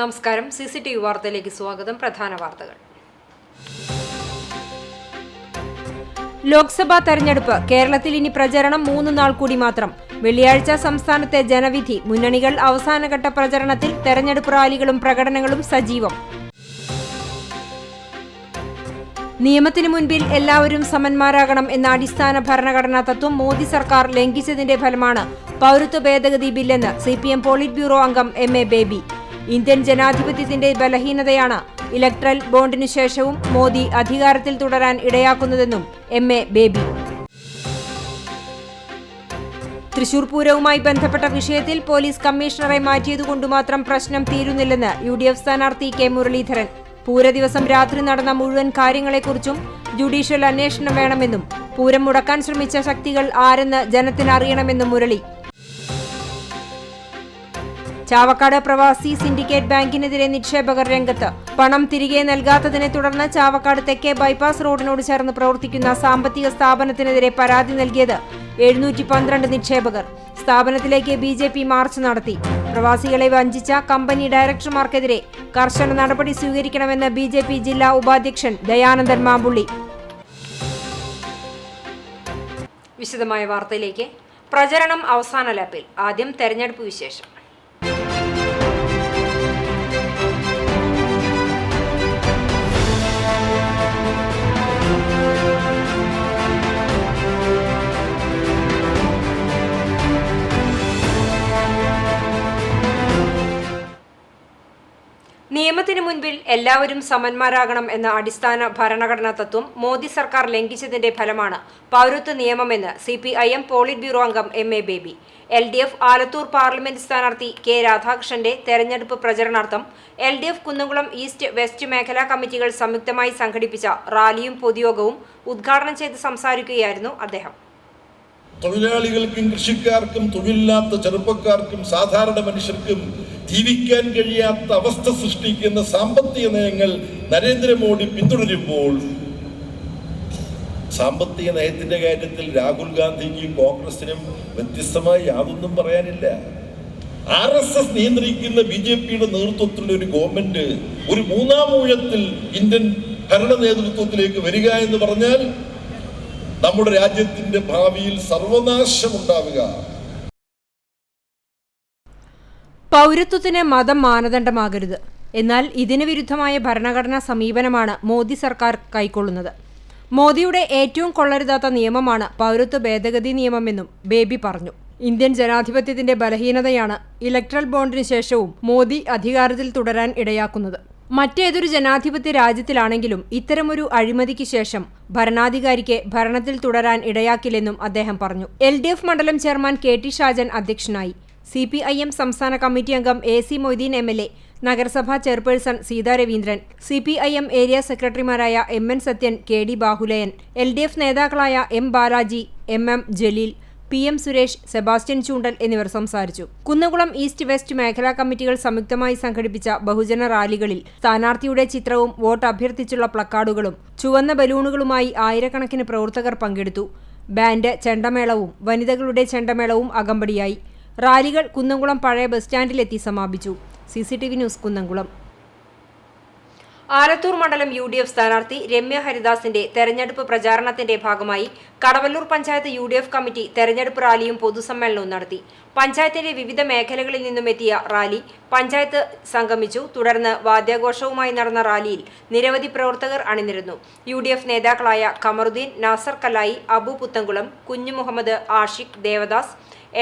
നമസ്കാരം. CCTV വാർത്തയിലേക്ക് സ്വാഗതം. പ്രധാന വാർത്തകൾ. ലോക്സഭാ തെരഞ്ഞെടുപ്പ്. കേരളത്തിൽ ഇനി പ്രചരണം 3 നാൾ കൂടി മാത്രം. വെള്ളിയാഴ്ച സംസ്ഥാനത്തെ ജനവിധി. മുന്നണികൾ അവസാനഘട്ട പ്രചരണത്തിൽ. തെരഞ്ഞെടുപ്പ് റാലികളും പ്രകടനങ്ങളും സജീവം. നിയമത്തിനു മുൻപിൽ എല്ലാവരും സമന്മാരാകണം എന്ന അടിസ്ഥാന ഭരണഘടനാ തത്വം മോദി സർക്കാർ ലംഘിച്ചതിന്റെ ഫലമാണ് പൗരത്വ ഭേദഗതി ബില്ലെന്ന് CPM പോളിറ്റ് ബ്യൂറോ അംഗം MA ബേബി. ഇന്ത്യൻ ജനാധിപത്യത്തിന്റെ ബലഹീനതയാണ് ഇലക്ട്രൽ ബോണ്ടിനു ശേഷവും മോദി അധികാരത്തിൽ തുടരാൻ ഇടയാക്കുന്നതെന്നും MA ബേബി. തൃശൂർ പൂരവുമായി ബന്ധപ്പെട്ട വിഷയത്തിൽ പോലീസ് കമ്മീഷണറെ മാറ്റിയതുകൊണ്ടുമാത്രം പ്രശ്നം തീരുന്നില്ലെന്ന് UDF സ്ഥാനാർത്ഥി K മുരളീധരൻ. പൂരദിവസം രാത്രി നടന്ന മുഴുവൻ കാര്യങ്ങളെക്കുറിച്ചും ജുഡീഷ്യൽ അന്വേഷണം വേണമെന്നും പൂരം മുടക്കാൻ ശ്രമിച്ച ശക്തികൾ ആരെന്ന് ജനത്തിന് അറിയണമെന്നും മുരളി. ചാവക്കാട് പ്രവാസി സിൻഡിക്കേറ്റ് ബാങ്കിനെതിരെ നിക്ഷേപകർ രംഗത്ത്. പണം തിരികെ നൽകാത്തതിനെ തുടർന്ന് ചാവക്കാട് തെക്കേ ബൈപ്പാസ് റോഡിനോട് ചേർന്ന് പ്രവർത്തിക്കുന്ന സാമ്പത്തിക സ്ഥാപനത്തിനെതിരെ പരാതി നൽകിയത് 712 നിക്ഷേപകർ. സ്ഥാപനത്തിലേക്ക് BJP മാർച്ച് നടത്തി. പ്രവാസികളെ വഞ്ചിച്ച കമ്പനി ഡയറക്ടർമാർക്കെതിരെ കർശന നടപടി സ്വീകരിക്കണമെന്ന് BJP ജില്ലാ ഉപാധ്യക്ഷൻ ദയാനന്ദൻ മാമ്പുള്ളി. വിശദമായ വാർത്തയിലേക്ക്. പ്രചരണം അവസാന ലാപ്പിൽ. ആദ്യം തെരഞ്ഞെടുപ്പ് വിശേഷം. നിയമത്തിന് മുൻപിൽ എല്ലാവരും സമന്മാരാകണം എന്ന അടിസ്ഥാന ഭരണഘടനാ തത്വം മോദി സർക്കാർ ലംഘിച്ചതിന്റെ ഫലമാണ് പൗരത്വ നിയമമെന്ന് CPIM പോളിറ്റ് ബ്യൂറോ അംഗം MA baby. LDF Alathur parliament സ്ഥാനാർത്ഥി K രാധാകൃഷ്ണന്റെ തെരഞ്ഞെടുപ്പ് പ്രചരണാർത്ഥം LDF കുന്നംകുളം ഈസ്റ്റ് വെസ്റ്റ് മേഖലാ കമ്മിറ്റികൾ സംയുക്തമായി സംഘടിപ്പിച്ച റാലിയും പൊതുയോഗവും ഉദ്ഘാടനം ചെയ്ത് സംസാരിക്കുകയായിരുന്നു അദ്ദേഹം. തൊഴിലാളികൾക്കും കൃഷിക്കാർക്കും തൊഴിലില്ലാത്ത ചെറുപ്പക്കാർക്കും സാധാരണ മനുഷ്യർക്കും ജീവിക്കാൻ കഴിയാത്ത അവസ്ഥ സൃഷ്ടിക്കുന്ന സാമ്പത്തിക നയങ്ങൾ നരേന്ദ്രമോദി പിന്തുടരുമ്പോൾ സാമ്പത്തിക നയത്തിന്റെ കാര്യത്തിൽ രാഹുൽ ഗാന്ധിക്കും കോൺഗ്രസിനും വ്യത്യസ്തമായി യാതൊന്നും പറയാനില്ല. RSS നിയന്ത്രിക്കുന്ന BJPയുടെ നേതൃത്വത്തിലുള്ള ഒരു ഗവൺമെന്റ് ഒരു മൂന്നാം ഊഴത്തിൽ ഇന്ത്യൻ ഭരണ നേതൃത്വത്തിലേക്ക് വരിക എന്ന് പറഞ്ഞാൽ നമ്മുടെ രാജ്യത്തിന്റെ ഭാവിയിൽ സർവനാശമുണ്ടാവുക. പൗരത്വത്തിന് മതം മാനദണ്ഡമാകരുത്. എന്നാൽ ഇതിന് വിരുദ്ധമായ ഭരണഘടനാ സമീപനമാണ് മോദി സർക്കാർ കൈക്കൊള്ളുന്നത്. മോദിയുടെ ഏറ്റവും കൊള്ളരുതാത്ത നിയമമാണ് പൗരത്വ ഭേദഗതി നിയമമെന്നും ബേബി പറഞ്ഞു. ഇന്ത്യൻ ജനാധിപത്യത്തിന്റെ ബലഹീനതയാണ് ഇലക്ട്രൽ ബോണ്ടിന് ശേഷവും മോദി അധികാരത്തിൽ തുടരാൻ ഇടയാക്കുന്നത്. മറ്റേതൊരു ജനാധിപത്യ രാജ്യത്തിലാണെങ്കിലും ഇത്തരമൊരു അഴിമതിക്ക് ശേഷം ഭരണാധികാരിക്ക് ഭരണത്തിൽ തുടരാൻ ഇടയാക്കില്ലെന്നും അദ്ദേഹം പറഞ്ഞു. LDF മണ്ഡലം ചെയർമാൻ KT ഷാജൻ അധ്യക്ഷനായി. CPIM സംസ്ഥാന കമ്മിറ്റി അംഗം AC മൊയ്തീൻ MLA, നഗരസഭാ chairperson Seetha Raveendran, CPIM area സെക്രട്ടറിമാരായ MN Sathyan, KD Bahulayan, LDF നേതാക്കളായ M Balaji, MM Jaleel, PM Suresh, Sebastian Choondal എന്നിവർ സംസാരിച്ചു. കുന്നംകുളം ഈസ്റ്റ് വെസ്റ്റ് മേഖലാ കമ്മിറ്റികൾ സംയുക്തമായി സംഘടിപ്പിച്ച ബഹുജന റാലികളിൽ സ്ഥാനാർത്ഥിയുടെ ചിത്രവും വോട്ട് അഭ്യർത്ഥിച്ചുള്ള പ്ലക്കാർഡുകളും ചുവന്ന ബലൂണുകളുമായി ആയിരക്കണക്കിന് പ്രവർത്തകർ പങ്കെടുത്തു. ബാൻഡ്, ചെണ്ടമേളവും വനിതകളുടെ ചെണ്ടമേളവും അകമ്പടിയായി. റാലികൾ കുന്നംകുളം പഴയ ബസ് സ്റ്റാൻഡിലെത്തി സമാപിച്ചു. CCTV news Kunnamkulam. ആലത്തൂർ മണ്ഡലം UDF സ്ഥാനാർത്ഥി രമ്യ ഹരിദാസിന്റെ തെരഞ്ഞെടുപ്പ് പ്രചാരണത്തിന്റെ ഭാഗമായി കടവല്ലൂർ പഞ്ചായത്ത് UDF കമ്മിറ്റി തെരഞ്ഞെടുപ്പ് റാലിയും പൊതുസമ്മേളനവും നടത്തി. പഞ്ചായത്തിന്റെ വിവിധ മേഖലകളിൽ നിന്നും എത്തിയ റാലി പഞ്ചായത്ത് സംഗമിച്ചു. തുടർന്ന് വാദ്യാഘോഷവുമായി നടന്ന റാലിയിൽ നിരവധി പ്രവർത്തകർ അണിനിരന്നു. UDF നേതാക്കളായ കമറുദ്ദീൻ, നാസർ കല്ലായി, അബു പുത്തൻകുളം, കുഞ്ഞു മുഹമ്മദ്, ആഷിഖ്, ദേവദാസ്,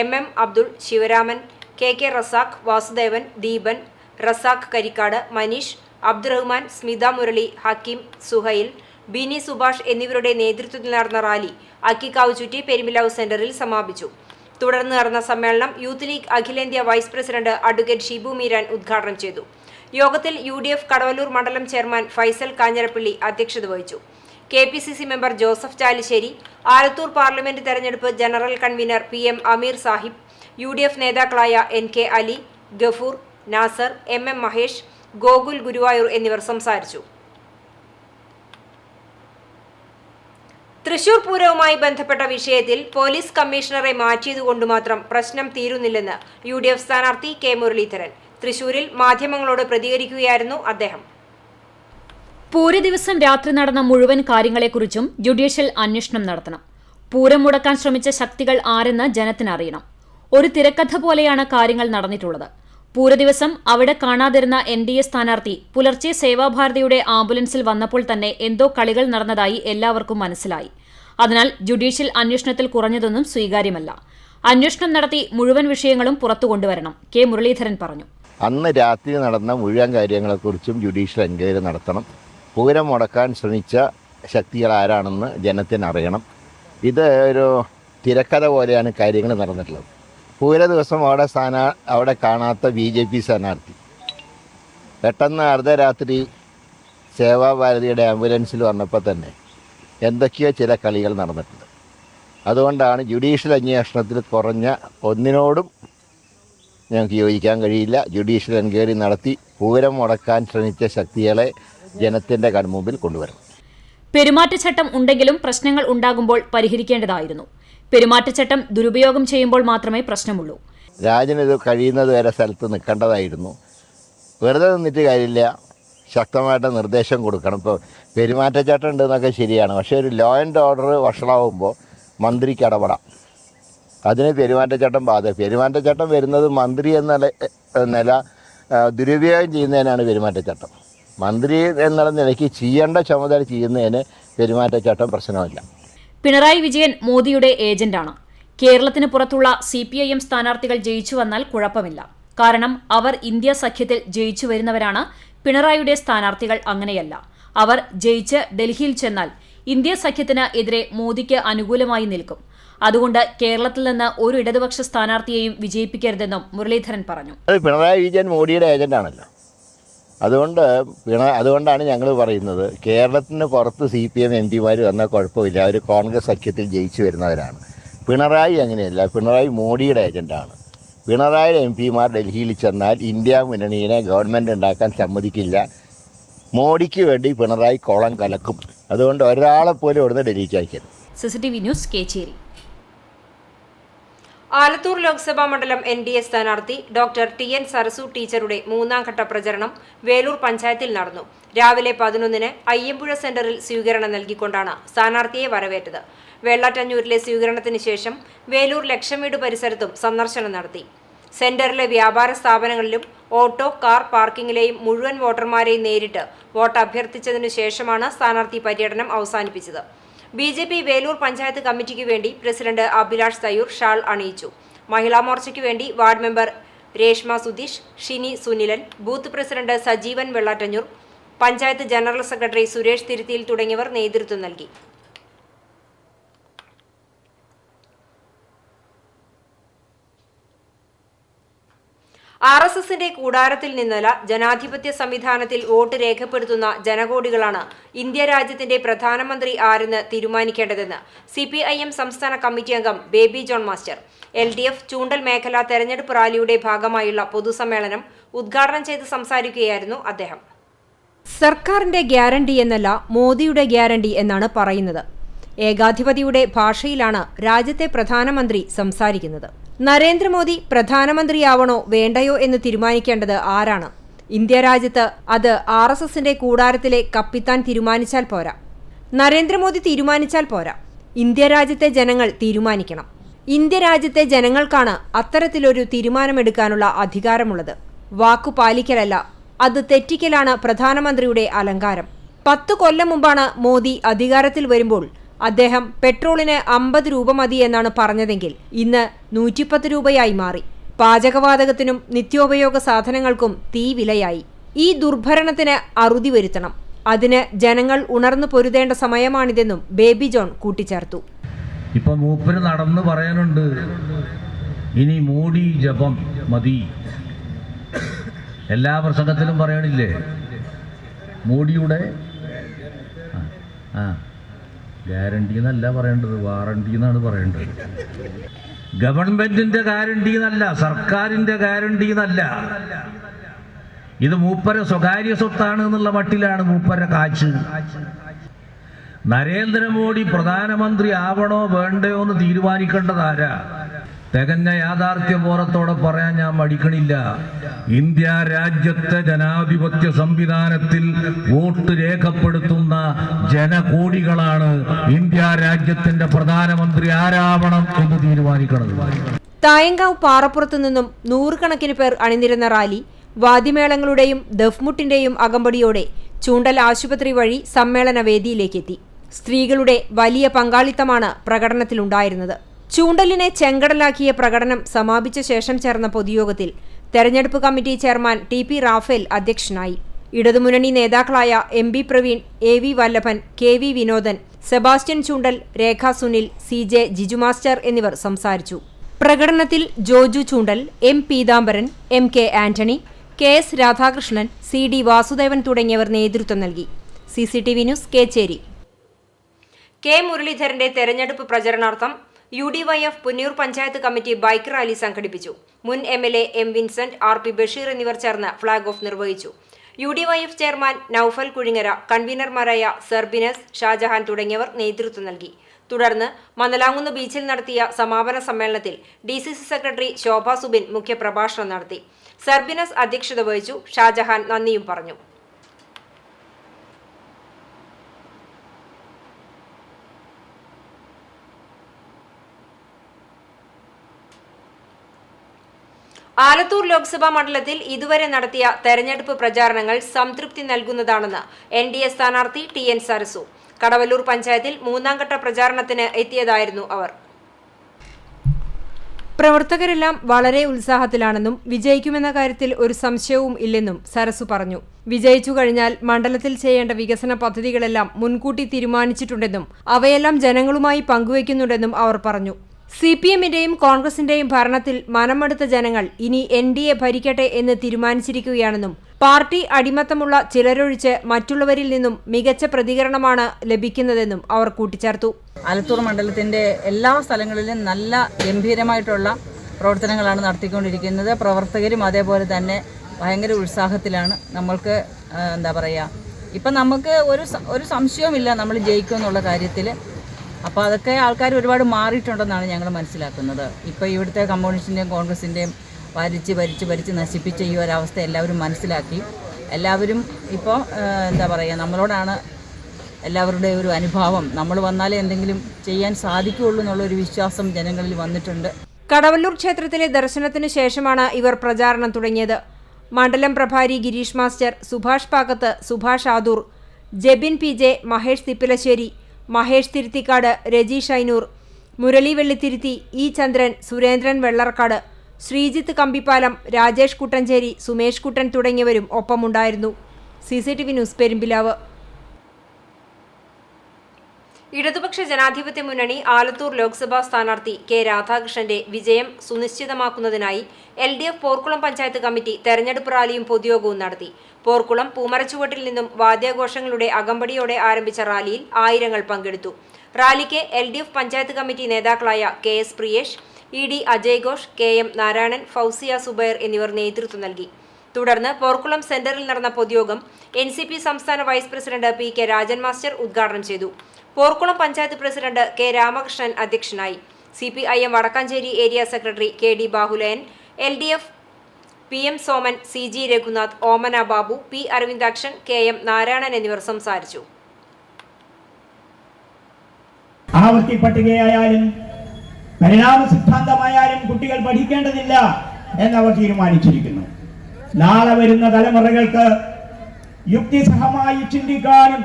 MM അബ്ദുൾ, ശിവരാമൻ, KK റസാഖ്, വാസുദേവൻ, ദീപൻ, റസാഖ് കരിക്കാട്, മനീഷ്, അബ്ദുറഹ്മാൻ, സ്മിത മുരളി, ഹക്കീം, സുഹൈൽ, ബിനി സുഭാഷ് എന്നിവരുടെ നേതൃത്വത്തിൽ നടന്ന റാലി അക്കിക്കാവ് ചുറ്റി പെരുമിലാവ് സെന്ററിൽ സമാപിച്ചു. തുടർന്ന് നടന്ന സമ്മേളനം യൂത്ത് ലീഗ് അഖിലേന്ത്യാ vice president advocate Shibu Meeran ഉദ്ഘാടനം ചെയ്തു. യോഗത്തിൽ UDF കടവല്ലൂർ മണ്ഡലം ചെയർമാൻ ഫൈസൽ കാഞ്ഞിരപ്പള്ളി അധ്യക്ഷത വഹിച്ചു. KPCC member Joseph Chalissery, Alathur parliament തെരഞ്ഞെടുപ്പ് ജനറൽ കൺവീനർ PM അമീർ സാഹിബ്, UDF നേതാക്കളായ NK അലി, ഗഫൂർ, നാസർ, MM മഹേഷ്, ഗോകുൽ ഗുരുവായൂർ എന്നിവർ സംസാരിച്ചു. തൃശൂർ പൂരവുമായി ബന്ധപ്പെട്ട വിഷയത്തിൽ പോലീസ് കമ്മീഷണറെ മാറ്റിയതുകൊണ്ടുമാത്രം പ്രശ്നം തീരുന്നില്ലെന്ന് UDF സ്ഥാനാർത്ഥി K മുരളീധരൻ. തൃശൂരിൽ മാധ്യമങ്ങളോട് പ്രതികരിക്കുകയായിരുന്നു അദ്ദേഹം. പൂര ദിവസം രാത്രി നടന്ന മുഴുവൻ കാര്യങ്ങളെക്കുറിച്ചും ജുഡീഷ്യൽ അന്വേഷണം നടത്തണം. പൂരം മുടക്കാൻ ശ്രമിച്ച ശക്തികൾ ആരെന്ന് ജനത്തിനറിയണം. ഒരു തിരക്കഥ പോലെയാണ് കാര്യങ്ങൾ നടന്നിട്ടുള്ളത്. പൂര ദിവസം അവിടെ കാണാതിരുന്ന NDA സ്ഥാനാർത്ഥി പുലർച്ചെ സേവാഭാരതിയുടെ ആംബുലൻസിൽ വന്നപ്പോൾ തന്നെ എന്തോ കളികൾ നടന്നതായി എല്ലാവർക്കും മനസ്സിലായി. അതിനാൽ ജുഡീഷ്യൽ അന്വേഷണത്തിൽ കുറഞ്ഞതൊന്നും സ്വീകാര്യമല്ല. അന്വേഷണം നടത്തി മുഴുവൻ വിഷയങ്ങളും പുറത്തു കൊണ്ടുവരണം, കെ മുരളീധരൻ പറഞ്ഞു. അന്ന് രാത്രി നടന്ന മുഴുവൻ കാര്യങ്ങളെക്കുറിച്ചും ജുഡീഷ്യൽ എൻക്വയറി നടത്തണം. പൂരം മുടക്കാൻ ശ്രമിച്ച ശക്തികൾ ആരാണെന്ന് ജനത്തിനറിയണം. ഇത് ഒരു തിരക്കഥ പോലെയാണ് കാര്യങ്ങൾ നടന്നിട്ടുള്ളത്. പൂര ദിവസം അവിടെ കാണാത്ത BJP സ്ഥാനാർത്ഥി പെട്ടെന്ന് അർദ്ധരാത്രി സേവാഭാരതിയുടെ ആംബുലൻസിൽ വന്നപ്പോൾ തന്നെ എന്തൊക്കെയോ ചില കളികൾ നടന്നിട്ടുണ്ട്. അതുകൊണ്ടാണ് ജുഡീഷ്യൽ അന്വേഷണത്തിൽ കുറഞ്ഞ ഒന്നിനോടും ഞങ്ങൾക്ക് യോജിക്കാൻ കഴിയില്ല. ജുഡീഷ്യൽ എൻക്വയറി നടത്തി പൂരം മുടക്കാൻ ശ്രമിച്ച ശക്തികളെ ജനത്തിൻ്റെ കൺമുമ്പിൽ കൊണ്ടുവരണം. പെരുമാറ്റച്ചട്ടം ഉണ്ടെങ്കിലും പ്രശ്നങ്ങൾ ഉണ്ടാകുമ്പോൾ പരിഹരിക്കേണ്ടതായിരുന്നു. പെരുമാറ്റച്ചട്ടം ദുരുപയോഗം ചെയ്യുമ്പോൾ മാത്രമേ പ്രശ്നമുള്ളൂ. രാജനിത് കഴിയുന്നത് വരെ സ്ഥലത്ത് നിൽക്കേണ്ടതായിരുന്നു. വെറുതെ നിന്നിട്ട് കാര്യമില്ല, ശക്തമായിട്ട് നിർദ്ദേശം കൊടുക്കണം. ഇപ്പോൾ പെരുമാറ്റച്ചട്ടം ഉണ്ടെന്നൊക്കെ ശരിയാണ്, പക്ഷേ ഒരു ലോ ആൻഡ് ഓർഡർ വഷളാവുമ്പോൾ മന്ത്രിക്ക് ഇടപെടാം. അതിന് പെരുമാറ്റച്ചട്ടം പെരുമാറ്റച്ചട്ടം വരുന്നത് മന്ത്രി എന്ന നില ദുരുപയോഗം ചെയ്യുന്നതിനാണ് പെരുമാറ്റച്ചട്ടം. മന്ത്രി എന്നുള്ള നിലയ്ക്ക് ചെയ്യേണ്ട ചുമതല ചെയ്യുന്നതിന് പെരുമാറ്റച്ചട്ടം പ്രശ്നമില്ല. പിണറായി വിജയൻ മോദിയുടെ ഏജന്റാണ്. കേരളത്തിന് പുറത്തുള്ള CPIM സ്ഥാനാർത്ഥികൾ ജയിച്ചു വന്നാൽ കുഴപ്പമില്ല. കാരണം അവർ ഇന്ത്യ സഖ്യത്തിൽ ജയിച്ചു വരുന്നവരാണ്. പിണറായിയുടെ സ്ഥാനാർത്ഥികൾ അങ്ങനെയല്ല. അവർ ജയിച്ച് ഡൽഹിയിൽ ചെന്നാൽ ഇന്ത്യ സഖ്യത്തിന് എതിരെ മോദിക്ക് അനുകൂലമായി നിൽക്കും. അതുകൊണ്ട് കേരളത്തിൽ നിന്ന് ഒരു ഇടതുപക്ഷ സ്ഥാനാർത്ഥിയെയും വിജയിപ്പിക്കരുതെന്നും മുരളീധരൻ പറഞ്ഞു. പിണറായി വിജയൻ മോഡിയുടെ ഏജന്റാണല്ലോ. അതുകൊണ്ടാണ് ഞങ്ങൾ പറയുന്നത്, കേരളത്തിന് പുറത്ത് CPM MPമാർ വന്നാൽ കുഴപ്പമില്ല, അവർ കോൺഗ്രസ് സഖ്യത്തിൽ ജയിച്ചു വരുന്നവരാണ്. പിണറായി അങ്ങനെയല്ല, പിണറായി മോഡിയുടെ ഏജന്റാണ്. പിണറായിയുടെ MPമാർ ഡൽഹിയിൽ ചെന്നാൽ ഇന്ത്യ മുന്നണിയെ ഗവൺമെൻറ് ഉണ്ടാക്കാൻ സമ്മതിക്കില്ല. മോഡിക്ക് വേണ്ടി പിണറായി കോളം കലക്കും. അതുകൊണ്ട് ഒരാളെപ്പോലും ഇവിടുന്ന് ഡൽഹിക്ക് അയക്കരുത്. CCTV news, Kechery. ആലത്തൂർ ലോക്സഭാ മണ്ഡലം NDA സ്ഥാനാർത്ഥി ഡോക്ടർ TN സരസു ടീച്ചറുടെ മൂന്നാം ഘട്ട പ്രചരണം വേലൂർ പഞ്ചായത്തിൽ നടന്നു. രാവിലെ 11-ന് അയ്യമ്പുഴ സെന്ററിൽ സ്വീകരണം നൽകിക്കൊണ്ടാണ് സ്ഥാനാർത്ഥിയെ വരവേറ്റത്. വെള്ളാറ്റഞ്ഞൂരിലെ സ്വീകരണത്തിന് ശേഷം വേലൂർ ലക്ഷംവീട് പരിസരത്തും സന്ദർശനം നടത്തി. സെന്ററിലെ വ്യാപാര സ്ഥാപനങ്ങളിലും ഓട്ടോ, കാർ പാർക്കിങ്ങിലെയും മുഴുവൻ വോട്ടർമാരെയും നേരിട്ട് വോട്ട് അഭ്യർത്ഥിച്ചതിനു ശേഷമാണ് സ്ഥാനാർത്ഥി പര്യടനം അവസാനിപ്പിച്ചത്. BJP വേലൂർ പഞ്ചായത്ത് കമ്മിറ്റിക്ക് വേണ്ടി പ്രസിഡന്റ് അഭിലാഷ് തയ്യൂർ ഷാൾ അണിയിച്ചു. മഹിളാ മോർച്ചയ്ക്ക് വേണ്ടി ward member Reshma Sudheesh, Shini Sunilan, booth president Sajeevan Vellattanjur, panchayat general secretary Suresh Thiruthiyil തുടങ്ങിയവർ നേതൃത്വം നൽകി. RSSന്റെ കൂടാരത്തിൽ നിന്നല്ല, ജനാധിപത്യ സംവിധാനത്തിൽ വോട്ട് രേഖപ്പെടുത്തുന്ന ജനകോടികളാണ് ഇന്ത്യ രാജ്യത്തിന്റെ പ്രധാനമന്ത്രി ആരെന്ന് തീരുമാനിക്കേണ്ടതെന്ന് CPIM സംസ്ഥാന കമ്മിറ്റി അംഗം ബേബി ജോൺ മാസ്റ്റർ. LDF ചൂണ്ടൽ മേഖല തെരഞ്ഞെടുപ്പ് റാലിയുടെ ഭാഗമായുള്ള പൊതുസമ്മേളനം ഉദ്ഘാടനം ചെയ്ത് സംസാരിക്കുകയായിരുന്നു അദ്ദേഹം. സർക്കാരിന്റെ ഗ്യാരണ്ടി എന്നല്ല, മോദിയുടെ ഗ്യാരണ്ടി എന്നാണ് പറയുന്നത്. ഏകാധിപതിയുടെ ഭാഷയിലാണ് രാജ്യത്തെ പ്രധാനമന്ത്രി സംസാരിക്കുന്നത്. നരേന്ദ്രമോദി പ്രധാനമന്ത്രിയാവണോ വേണ്ടയോ എന്ന് തീരുമാനിക്കേണ്ടത് ആരാണ്? ഇന്ത്യ രാജ്യത്ത് അത് RSSന്റെ കൂടാരത്തിലെ കപ്പിത്താൻ തീരുമാനിച്ചാൽ പോരാ. നരേന്ദ്രമോദി തീരുമാനിച്ചാൽ പോരാ. ഇന്ത്യ രാജ്യത്തെ ജനങ്ങൾ തീരുമാനിക്കണം. ഇന്ത്യ രാജ്യത്തെ ജനങ്ങൾക്കാണ് അത്തരത്തിലൊരു തീരുമാനമെടുക്കാനുള്ള അധികാരമുള്ളത്. വാക്കു പാലിക്കലല്ല, അത് തെറ്റിക്കലാണ് പ്രധാനമന്ത്രിയുടെ അലങ്കാരം. 10 കൊല്ലം മുമ്പാണ് മോദി അധികാരത്തിൽ വരുമ്പോൾ അദ്ദേഹം പെട്രോളിന് 50 രൂപ മതി എന്നാണ് പറഞ്ഞതെങ്കിൽ ഇന്ന് 110 രൂപയായി മാറി. പാചകവാതകത്തിനും നിത്യോപയോഗ സാധനങ്ങൾക്കും തീ വിലയായി. ഈ ദുർഭരണത്തിന് അറുതി വരുത്തണം. അതിന് ജനങ്ങൾ ഉണർന്നു പൊരുതേണ്ട സമയമാണിതെന്നും ബേബി ജോൺ കൂട്ടിച്ചേർത്തു. ഇപ്പൊ മൂപ്പര് നടന്ന് പറയാനുണ്ട്, ഇനി മോഡി ജപം മതി. എല്ലാ പ്രസംഗത്തിലും പറയണില്ലേ മോഡിയുടെ ഗ്യാരണ്ടി എന്നല്ല പറയേണ്ടത്, വാറണ്ടി എന്നാണ് പറയേണ്ടത്. ഗവൺമെന്റിന്റെ ഗ്യാരണ്ടി എന്നല്ല, സർക്കാരിന്റെ ഗ്യാരണ്ടി എന്നല്ല. ഇത് മൂപ്പര സ്വകാര്യ സ്വത്താണ് എന്നുള്ള മട്ടിലാണ് മൂപ്പര കാച്ച്. നരേന്ദ്രമോദി പ്രധാനമന്ത്രി ആവണോ വേണ്ടയോ എന്ന് തീരുമാനിക്കേണ്ടതാരാ? തികഞ്ഞ യാഥാർത്ഥ്യബോധത്തോടെ പറയാൻ ഞാൻ മടിക്കണില്ല. ഇന്ത്യ രാജ്യത്തെ ജനാധിപത്യ സംവിധാനത്തിൽ വോട്ട് രേഖപ്പെടുത്തുന്ന ജനകോടികളാണ് ഇന്ത്യ രാജ്യത്തിന്റെ പ്രധാനമന്ത്രി ആരാവണം എന്ന് തീരുമാനിക്കുന്നത്. തായങ്കാവ് പാറപ്പുറത്തു നിന്നും നൂറുകണക്കിന് പേർ അണിനിരുന്ന റാലി വാദ്യമേളങ്ങളുടെയും ദഫ്മുട്ടിന്റെയും അകമ്പടിയോടെ ചൂണ്ടൽ ആശുപത്രി വഴി സമ്മേളന വേദിയിലേക്കെത്തി. സ്ത്രീകളുടെ വലിയ പങ്കാളിത്തമാണ് പ്രകടനത്തിലുണ്ടായിരുന്നത്. ചൂണ്ടലിനെ ചെങ്കടലാക്കിയ പ്രകടനം സമാപിച്ച ശേഷം ചേർന്ന പൊതുയോഗത്തിൽ തെരഞ്ഞെടുപ്പ് കമ്മിറ്റി ചെയർമാൻ ടി.പി. റാഫേൽ അധ്യക്ഷനായി. ഇടതുമുന്നണി നേതാക്കളായ MB. Praveen, AV. Vallabhan, KV. Vinodan, Sebastian Choondal, Rekha Sunil, CJ. Jiju master എന്നിവർ സംസാരിച്ചു. പ്രകടനത്തിൽ Joju Choondal, M. Peethambaran, M. K. Antony, K. S. Radhakrishnan, C. D. Vasudevan തുടങ്ങിയവർ നേതൃത്വം നൽകി. CCTV news Kechery. കെ. മുരളീധരന്റെ തെരഞ്ഞെടുപ്പ് പ്രചരണാർത്ഥം UDYF Punnur panchayat committee bike rally സംഘടിപ്പിച്ചു. മുൻ MLA M. Vincent, R.P. Basheer എന്നിവർ ചേർന്ന് ഫ്ളാഗ് ഓഫ് നിർവഹിച്ചു. UDYF ചെയർമാൻ നൌഫൽ കുഴിങ്ങര, കൺവീനർമാരായ സർബിനസ്, ഷാജഹാൻ തുടങ്ങിയവർ നേതൃത്വം നൽകി. തുടർന്ന് മന്നലാങ്കുന്ന് ബീച്ചിൽ നടത്തിയ സമാപന സമ്മേളനത്തിൽ DCC സെക്രട്ടറി ശോഭ സുബിൻ മുഖ്യപ്രഭാഷണം നടത്തി. സർബിനസ് അധ്യക്ഷത വഹിച്ചു. ഷാജഹാൻ നന്ദിയും പറഞ്ഞു. ആലത്തൂർ ലോക്സഭാ മണ്ഡലത്തിൽ ഇതുവരെ നടത്തിയ തെരഞ്ഞെടുപ്പ് പ്രചാരണങ്ങൾ സംതൃപ്തി നൽകുന്നതാണെന്ന് NDA സ്ഥാനാർത്ഥി TN സരസു. കടവല്ലൂർ പഞ്ചായത്തിൽ മൂന്നാംഘട്ട പ്രചാരണത്തിന് എത്തിയതായിരുന്നു അവർ. പ്രവർത്തകരെല്ലാം വളരെ ഉത്സാഹത്തിലാണെന്നും വിജയിക്കുമെന്ന കാര്യത്തിൽ ഒരു സംശയവും ഇല്ലെന്നും സരസു പറഞ്ഞു. വിജയിച്ചു കഴിഞ്ഞാൽ മണ്ഡലത്തിൽ ചെയ്യേണ്ട വികസന പദ്ധതികളെല്ലാം മുൻകൂട്ടി തീരുമാനിച്ചിട്ടുണ്ടെന്നും അവയെല്ലാം ജനങ്ങളുമായി പങ്കുവയ്ക്കുന്നുണ്ടെന്നും അവർ പറഞ്ഞു. CPMന്റെയും കോൺഗ്രസിന്റെയും ഭരണത്തിൽ മനമെടുത്ത ജനങ്ങൾ ഇനി NDA ഭരിക്കട്ടെ എന്ന് തീരുമാനിച്ചിരിക്കുകയാണെന്നും പാർട്ടി അടിമത്തമുള്ള ചിലരൊഴിച്ച് മറ്റുള്ളവരിൽ നിന്നും മികച്ച പ്രതികരണമാണ് ലഭിക്കുന്നതെന്നും അവർ കൂട്ടിച്ചേർത്തു. ആലത്തൂർ മണ്ഡലത്തിന്റെ എല്ലാ സ്ഥലങ്ങളിലും നല്ല ഗംഭീരമായിട്ടുള്ള പ്രവർത്തനങ്ങളാണ് നടത്തിക്കൊണ്ടിരിക്കുന്നത്. പ്രവർത്തകരും അതേപോലെ തന്നെ ഭയങ്കര ഉത്സാഹത്തിലാണ്. നമ്മൾക്ക് എന്താ പറയുക, ഇപ്പം നമുക്ക് ഒരു സംശയവുമില്ല നമ്മൾ ജയിക്കുമെന്നുള്ള കാര്യത്തിൽ. അപ്പോൾ അതൊക്കെ ആൾക്കാർ ഒരുപാട് മാറിയിട്ടുണ്ടെന്നാണ് ഞങ്ങൾ മനസ്സിലാക്കുന്നത്. ഇപ്പോൾ ഇവിടുത്തെ കമ്മ്യൂണിസ്റ്റിൻ്റെയും കോൺഗ്രസിൻ്റെയും ഭരിച്ച് നശിപ്പിച്ച ഈ ഒരവസ്ഥ എല്ലാവരും മനസ്സിലാക്കി. എല്ലാവരും ഇപ്പോൾ എന്താ പറയുക, നമ്മളോടാണ് എല്ലാവരുടെയും ഒരു അനുഭാവം. നമ്മൾ വന്നാലേ എന്തെങ്കിലും ചെയ്യാൻ സാധിക്കുകയുള്ളൂ എന്നുള്ളൊരു വിശ്വാസം ജനങ്ങളിൽ വന്നിട്ടുണ്ട്. കടവല്ലൂർ ക്ഷേത്രത്തിലെ ദർശനത്തിനു ശേഷമാണ് ഇവർ പ്രചാരണം തുടങ്ങിയത്. മണ്ഡലം പ്രഭാരി Gireesh master, Subhash Pakkath, Subhash Adoor, Jebin PJ, Mahesh Thippilassery, Mahesh Thiruthikkad, Rajeesh Ainoor, Murali Vellithiruthi, E. Chandran, Surendran Vellarkkad, Sreejith Kambippalam, Rajesh Kuttanchery, Sumesh Kuttan തുടങ്ങിയവരും ഒപ്പമുണ്ടായിരുന്നു. CCTV news Perumpilavu. ഇടതുപക്ഷ ജനാധിപത്യ മുന്നണി ആലത്തൂർ ലോക്സഭാ സ്ഥാനാർത്ഥി K. രാധാകൃഷ്ണന്റെ വിജയം സുനിശ്ചിതമാക്കുന്നതിനായി LDF പോർക്കുളം പഞ്ചായത്ത് കമ്മിറ്റി തെരഞ്ഞെടുപ്പ് റാലിയും പൊതുയോഗവും നടത്തി. പോർക്കുളം പൂമരച്ചുവട്ടിൽ നിന്നും വാദ്യാഘോഷങ്ങളുടെ അകമ്പടിയോടെ ആരംഭിച്ച റാലിയിൽ ആയിരങ്ങൾ പങ്കെടുത്തു. റാലിക്ക് LDF പഞ്ചായത്ത് കമ്മിറ്റി നേതാക്കളായ KS Priyesh, ED Ajay Ghosh, KM Narayanan, Fousiya Zubair എന്നിവർ നേതൃത്വം നൽകി. തുടർന്ന് പോർക്കുളം സെന്ററിൽ നടന്ന പൊതുയോഗം NCP സംസ്ഥാന vice president PK Rajan master ഉദ്ഘാടനം ചെയ്തു. Porkulam panchayat president K. രാമകൃഷ്ണൻ അധ്യക്ഷനായി. CPIM Vadakkanchery area secretary KD Bahulayan, LDF PM Soman, CG Raghunath, Omana Babu, P. Aravindakshan, KM Narayanan എന്നിവർ സംസാരിച്ചു. ആവർത്തി പട്ടികയായാലും പരിണാമ സിദ്ധാന്തമായാലും കുട്ടികൾ പഠിക്കേണ്ടതില്ല എന്നവർ തീരുമാനിച്ചിരിക്കുന്നു. നാളെ വരുന്ന തലമുറകൾക്ക് യുക്തിസഹമായി ചിന്തിക്കാനും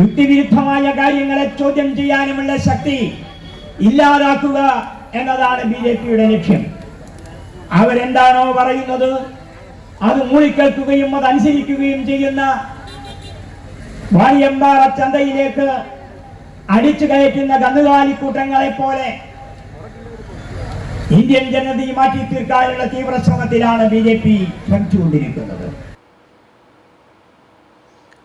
യുക്തിവിരുദ്ധമായ കാര്യങ്ങളെ ചോദ്യം ചെയ്യാനുമുള്ള ശക്തി ഇല്ലാതാക്കുക എന്നതാണ് BJPയുടെ ലക്ഷ്യം. അവരെന്താണോ പറയുന്നത് അത് മൂളിക്കേൾക്കുകയും അതനുസരിക്കുകയും ചെയ്യുന്ന വാണിയമ്പാറ ചന്തയിലേക്ക് അടിച്ചു കയറ്റുന്ന കന്നുകാലിക്കൂട്ടങ്ങളെ പോലെ ഇന്ത്യൻ ജനതയെ മാറ്റി തീർക്കാനുള്ള തീവ്ര ശ്രമത്തിലാണ് BJP ശ്രമിച്ചുകൊണ്ടിരിക്കുന്നത്.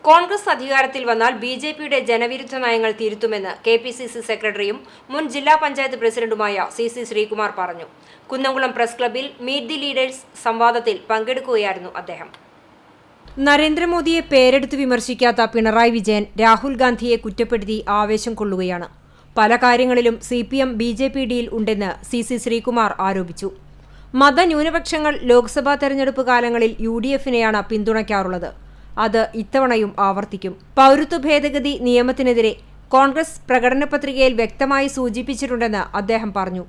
കോൺഗ്രസ് അധികാരത്തിൽ വന്നാൽ BJPയുടെ ജനവിരുദ്ധ നയങ്ങൾ തിരുത്തുമെന്ന് KPCC സെക്രട്ടറിയും മുൻ ജില്ലാ പഞ്ചായത്ത് പ്രസിഡന്റുമായ CC ശ്രീകുമാർ പറഞ്ഞു. കുന്നംകുളം പ്രസ് ക്ലബ്ബിൽ മീറ്റ് ദി ലീഡേഴ്സ് സംവാദത്തിൽ പങ്കെടുക്കുകയായിരുന്നു അദ്ദേഹം. നരേന്ദ്രമോദിയെ പേരെടുത്ത് വിമർശിക്കാത്ത പിണറായി വിജയൻ രാഹുൽ ഗാന്ധിയെ കുറ്റപ്പെടുത്തി ആവേശം കൊള്ളുകയാണ്. പല കാര്യങ്ങളിലും CPM BJP ഡിയിൽ ഉണ്ടെന്ന് CC ശ്രീകുമാർ ആരോപിച്ചു. മതന്യൂനപക്ഷങ്ങൾ ലോക്സഭാ തെരഞ്ഞെടുപ്പ് കാലങ്ങളിൽ UDFനെയാണ് പിന്തുണയ്ക്കാറുള്ളത്. അത് ഇത്തവണയും ആവർത്തിക്കും. പൗരത്വ ഭേദഗതി നിയമത്തിനെതിരെ കോൺഗ്രസ് പ്രകടന പത്രികയിൽ വ്യക്തമായി സൂചിപ്പിച്ചിട്ടുണ്ടെന്ന് അദ്ദേഹം പറഞ്ഞു.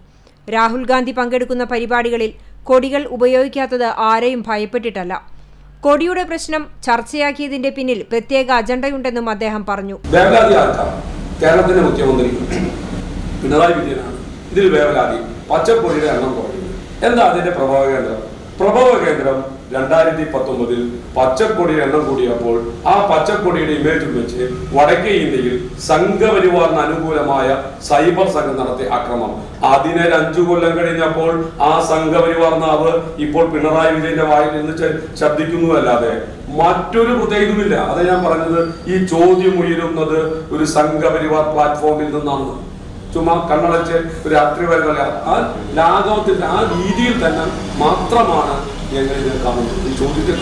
രാഹുൽ ഗാന്ധി പങ്കെടുക്കുന്ന പരിപാടികളിൽ കൊടികൾ ഉപയോഗിക്കാത്തത് ആരെയും ഭയപ്പെട്ടിട്ടല്ല. കൊടിയുടെ പ്രശ്നം ചർച്ചയാക്കിയതിന്റെ പിന്നിൽ പ്രത്യേക അജണ്ടയുണ്ടെന്നും അദ്ദേഹം പറഞ്ഞു. കേരളത്തിന്റെ മുഖ്യമന്ത്രി പിണറായി വിജയനാണ് ഇതിൽ വേവലാതി. പച്ചപ്പൊടിയുടെ എണ്ണം കുറയുന്നു. എന്താ അതിന്റെ പ്രഭവ കേന്ദ്രം? പ്രഭവ കേന്ദ്രം 2019 പച്ചക്കൊടിയുടെ എണ്ണം കൂടിയപ്പോൾ ആ പച്ചക്കൊടിയുടെ ഇമേജും വെച്ച് വടക്കേ ഇന്ത്യയിൽ സംഘപരിവാറിന് അനുകൂലമായ സൈബർ സംഘം നടത്തിയ ആക്രമണം. അതിനെ 5 കൊല്ലം കഴിഞ്ഞപ്പോൾ ആ സംഘപരിവാർ നാവ് ഇപ്പോൾ പിണറായി വിജയന്റെ വായിൽ നിന്ന് ശബ്ദിക്കുന്നുവല്ലാതെ മറ്റൊരു പ്രത്യേകതയുമില്ല. അത് ഞാൻ പറഞ്ഞത്, ഈ ചോദ്യം ഉയരുന്നത് ഒരു സംഘപരിവാർ പ്ലാറ്റ്ഫോമിൽ നിന്നാണ്. ചുമ്മാ കണ്ണടച്ച് ഒരു രാത്രി വരുന്നില്ല. ആ ലാഘവത്തിന്റെ ആ രീതിയിൽ തന്നെ മാത്രമാണ് ഞങ്ങൾ ഇത് കാണുന്നത്. ഈ ചോദ്യത്തിൽ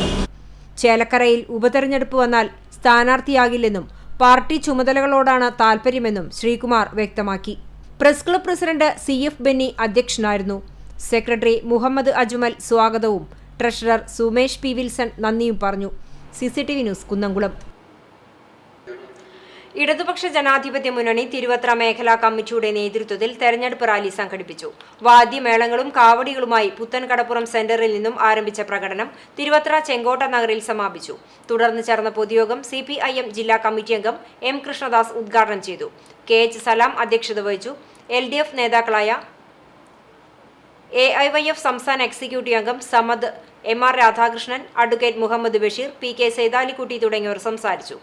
ചേലക്കരയിൽ ഉപതെരഞ്ഞെടുപ്പ് വന്നാൽ സ്ഥാനാർത്ഥിയാകില്ലെന്നും പാർട്ടി ചുമതലകളോടാണ് താൽപര്യമെന്നും ശ്രീകുമാർ വ്യക്തമാക്കി. Press club president CF Benny അധ്യക്ഷനായിരുന്നു. സെക്രട്ടറി മുഹമ്മദ് അജ്മൽ സ്വാഗതവും ട്രഷറർ സുമേഷ് P. വിൽസൺ നന്ദിയും പറഞ്ഞു. CCTV news Kunnamkulam. ഇടതുപക്ഷ ജനാധിപത്യ മുന്നണി തിരുവത്ര മേഖലാ കമ്മിറ്റിയുടെ നേതൃത്വത്തിൽ തെരഞ്ഞെടുപ്പ് റാലി സംഘടിപ്പിച്ചു. വാദ്യമേളങ്ങളും കാവടികളുമായി പുത്തൻകടപ്പുറം സെന്ററിൽ നിന്നും ആരംഭിച്ച പ്രകടനം തിരുവത്ര ചെങ്കോട്ട നഗറിൽ സമാപിച്ചു. തുടർന്ന് ചേർന്ന പൊതുയോഗം CPIM ജില്ലാ കമ്മിറ്റി അംഗം M. കൃഷ്ണദാസ് ഉദ്ഘാടനം ചെയ്തു. KH സലാം അധ്യക്ഷത വഹിച്ചു. LDF നേതാക്കളായ AIYF സംസ്ഥാന എക്സിക്യൂട്ടീവ് അംഗം Samad, MR Radhakrishnan, advocate Muhammad Basheer, PK Saithalikutty തുടങ്ങിയവർ സംസാരിച്ചു.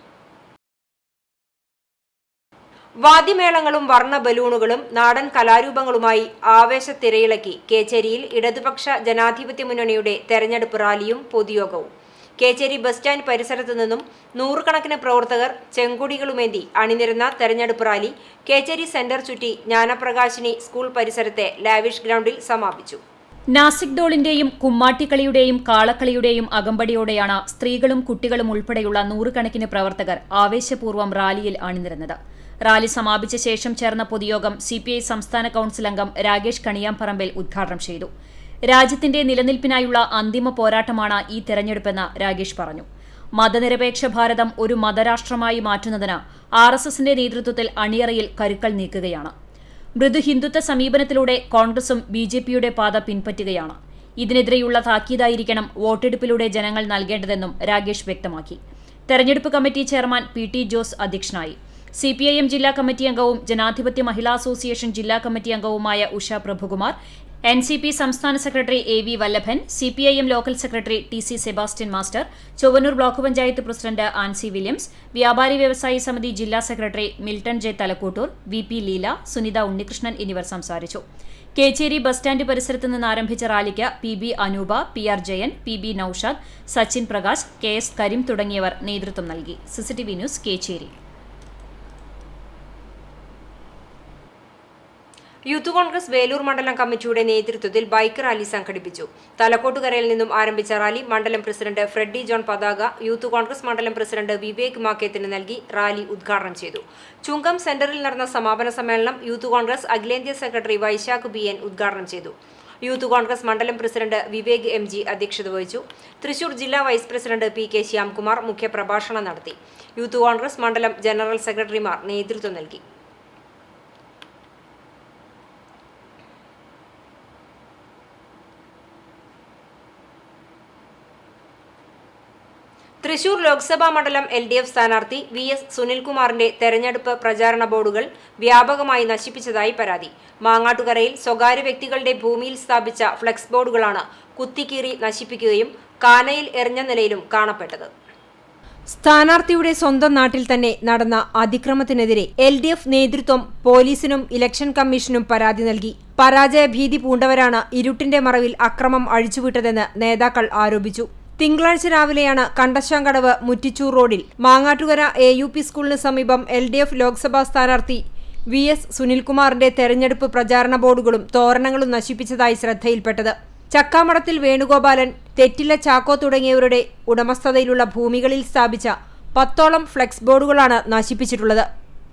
വാദ്യമേളങ്ങളും വർണ്ണ ബലൂണുകളും നാടൻ കലാരൂപങ്ങളുമായി ആവേശത്തിരയിളക്കി കേച്ചേരിയിൽ ഇടതുപക്ഷ ജനാധിപത്യ മുന്നണിയുടെ തെരഞ്ഞെടുപ്പ് റാലിയും പൊതുയോഗവും. കേച്ചേരി ബസ് സ്റ്റാൻഡ് പരിസരത്തു നിന്നും 100 കണക്കിന് പ്രവർത്തകർ ചെങ്കൊടികളുമേന്തി അണിനിരന്ന തെരഞ്ഞെടുപ്പ് റാലി കേച്ചേരി സെന്റർ ചുറ്റി ജ്ഞാനപ്രകാശിനി സ്കൂൾ പരിസരത്തെ ലാവിഷ് ഗ്രൗണ്ടിൽ സമാപിച്ചു. നാസിക് ഡോളിന്റെയും കുമ്മാട്ടിക്കളിയുടെയും കാളക്കളിയുടെയും അകമ്പടിയോടെയാണ് സ്ത്രീകളും കുട്ടികളും ഉൾപ്പെടെയുള്ള 100 കണക്കിന് പ്രവർത്തകർ ആവേശപൂർവ്വം റാലിയിൽ അണിനിരന്നത്. റാലി സമാപിച്ച ശേഷം ചേർന്ന പൊതുയോഗം CPI സംസ്ഥാന കൌൺസിൽ അംഗം രാകേഷ് കണിയാംപറമ്പിൽ ഉദ്ഘാടനം ചെയ്തു. രാജ്യത്തിന്റെ നിലനിൽപ്പിനായുള്ള അന്തിമ പോരാട്ടമാണ് ഈ തെരഞ്ഞെടുപ്പെന്ന് രാകേഷ് പറഞ്ഞു. മതനിരപേക്ഷ ഭാരതം ഒരു മതരാഷ്ട്രമായി മാറ്റുന്നതിന് RSSന്റെ നേതൃത്വത്തിൽ അണിയറയിൽ കരുക്കൾ നീക്കുകയാണ്. മൃദു ഹിന്ദുത്വ സമീപനത്തിലൂടെ കോൺഗ്രസും BJPയുടെ പാത പിൻപറ്റുകയാണ്. ഇതിനെതിരെയുള്ള താക്കീതായിരിക്കണം വോട്ടെടുപ്പിലൂടെ ജനങ്ങൾ നൽകേണ്ടതെന്നും രാകേഷ് വ്യക്തമാക്കി. തെരഞ്ഞെടുപ്പ് കമ്മിറ്റി ചെയർമാൻ PT ജോസ് അധ്യക്ഷനായി. CPIM ജില്ലാ കമ്മിറ്റി അംഗവും ജനാധിപത്യ മഹിളാ അസോസിയേഷൻ ജില്ലാ കമ്മിറ്റി അംഗവുമായ ഉഷ പ്രഭുകുമാർ, NCP സംസ്ഥാന secretary AV Vallabhan, CPIM local secretary TC Sebastian master, Chowannur block panchayat president Ancy Williams, വ്യാപാരി വ്യവസായി സമിതി ജില്ലാ secretary Milton J. Thalakkoottur, VP Leela, Sunitha Unnikrishnan എന്നിവർ സംസാരിച്ചു. കേച്ചേരി ബസ് സ്റ്റാൻഡ് പരിസരത്ത് നിന്ന് ആരംഭിച്ച റാലിക്ക് PB Anupa, PR Jayan, PB Naushad, Sachin Prakash, KS Kareem തുടങ്ങിയവർ നേതൃത്വം നൽകി. CCTV news Kecheri. Youth Congress Veloor മണ്ഡലം കമ്മിറ്റിയുടെ നേതൃത്വത്തിൽ ബൈക്ക് റാലി സംഘടിപ്പിച്ചു. തലക്കോട്ടുകരയിൽ നിന്നും ആരംഭിച്ച റാലി മണ്ഡലം പ്രസിഡന്റ് ഫ്രെഡി ജോൺ പതാക യൂത്ത് കോൺഗ്രസ് മണ്ഡലം പ്രസിഡന്റ് വിവേക് മാക്കേത്തിന് നൽകി റാലി ഉദ്ഘാടനം ചെയ്തു. ചുങ്കം സെന്ററിൽ നടന്ന സമാപന സമ്മേളനം യൂത്ത് കോൺഗ്രസ് അഖിലേന്ത്യാ സെക്രട്ടറി വൈശാഖ് BN ഉദ്ഘാടനം ചെയ്തു. യൂത്ത് കോൺഗ്രസ് മണ്ഡലം പ്രസിഡന്റ് വിവേക് MG അധ്യക്ഷത വഹിച്ചു. തൃശൂർ ജില്ലാ വൈസ് പ്രസിഡന്റ് PK ശ്യാംകുമാർ മുഖ്യപ്രഭാഷണം നടത്തി. യൂത്ത് കോൺഗ്രസ് മണ്ഡലം ജനറൽ സെക്രട്ടറിമാർ നേതൃത്വം നൽകി. തൃശൂർ ലോക്സഭാ മണ്ഡലം LDF സ്ഥാനാർത്ഥി VS സുനിൽകുമാറിന്റെ തെരഞ്ഞെടുപ്പ് പ്രചാരണ ബോർഡുകൾ വ്യാപകമായി നശിപ്പിച്ചതായി പരാതി. മാങ്ങാട്ടുകരയിൽ സ്വകാര്യ വ്യക്തികളുടെ ഭൂമിയിൽ സ്ഥാപിച്ച ഫ്ലെക്സ് ബോർഡുകളാണ് കുത്തിക്കീറി നശിപ്പിക്കുകയും കാനയിൽ എറിഞ്ഞ നിലയിലും കാണപ്പെട്ടത്. സ്ഥാനാർത്ഥിയുടെ സ്വന്തം നാട്ടിൽ തന്നെ നടന്ന അതിക്രമത്തിനെതിരെ LDF നേതൃത്വം പോലീസിനും ഇലക്ഷൻ കമ്മീഷനും പരാതി നൽകി. പരാജയ ഭീതി പൂണ്ടവരാണ് ഇരുട്ടിന്റെ മറവിൽ അക്രമം അഴിച്ചുവിട്ടതെന്ന് നേതാക്കൾ ആരോപിച്ചു. തിങ്കളാഴ്ച രാവിലെയാണ് കണ്ടശാങ്കടവ് മുറ്റിച്ചൂർ റോഡിൽ മാങ്ങാട്ടുകര AUP സ്കൂളിന് സമീപം LDF ലോക്സഭാ സ്ഥാനാർത്ഥി VS സുനിൽകുമാറിന്റെ തെരഞ്ഞെടുപ്പ് പ്രചാരണ ബോർഡുകളും തോരണങ്ങളും നശിപ്പിച്ചതായി ശ്രദ്ധയിൽപ്പെട്ടത്. ചക്കാമടത്തിൽ വേണുഗോപാലൻ, തെറ്റില്ല ചാക്കോ തുടങ്ങിയവരുടെ ഉടമസ്ഥതയിലുള്ള ഭൂമികളിൽ സ്ഥാപിച്ച 10ഓളം ഫ്ലെക്സ് ബോർഡുകളാണ് നശിപ്പിച്ചിട്ടുള്ളത്.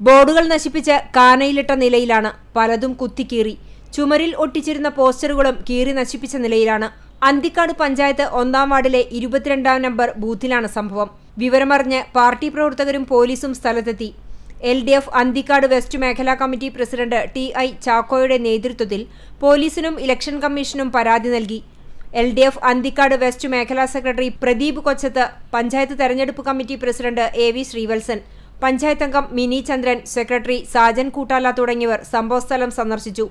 ബോർഡുകൾ നശിപ്പിച്ച് കാനയിലിട്ട നിലയിലാണ്. പലതും കുത്തിക്കീറി. ചുമരിൽ ഒട്ടിച്ചിരുന്ന പോസ്റ്ററുകളും കീറി നശിപ്പിച്ച നിലയിലാണ്. അന്തിക്കാട് പഞ്ചായത്ത് 1-ാം വാർഡിലെ 22-ാം നമ്പർ ബൂത്തിലാണ് സംഭവം. വിവരമറിഞ്ഞ് പാർട്ടി പ്രവർത്തകരും പോലീസും സ്ഥലത്തെത്തി. LDF അന്തിക്കാട് വെസ്റ്റ് മേഖലാ കമ്മിറ്റി പ്രസിഡന്റ് TI ചാക്കോയുടെ നേതൃത്വത്തിൽ പോലീസിനും ഇലക്ഷൻ കമ്മീഷനും പരാതി നൽകി. LDF അന്തിക്കാട് വെസ്റ്റ് മേഖലാ സെക്രട്ടറി പ്രദീപ് കൊച്ചത്ത്, പഞ്ചായത്ത് തെരഞ്ഞെടുപ്പ് committee president AV Sreevalsan, panchayat അംഗം മിനി ചന്ദ്രൻ, സെക്രട്ടറി സാജൻ കൂട്ടാല തുടങ്ങിയവർ സംഭവസ്ഥലം സന്ദർശിച്ചു.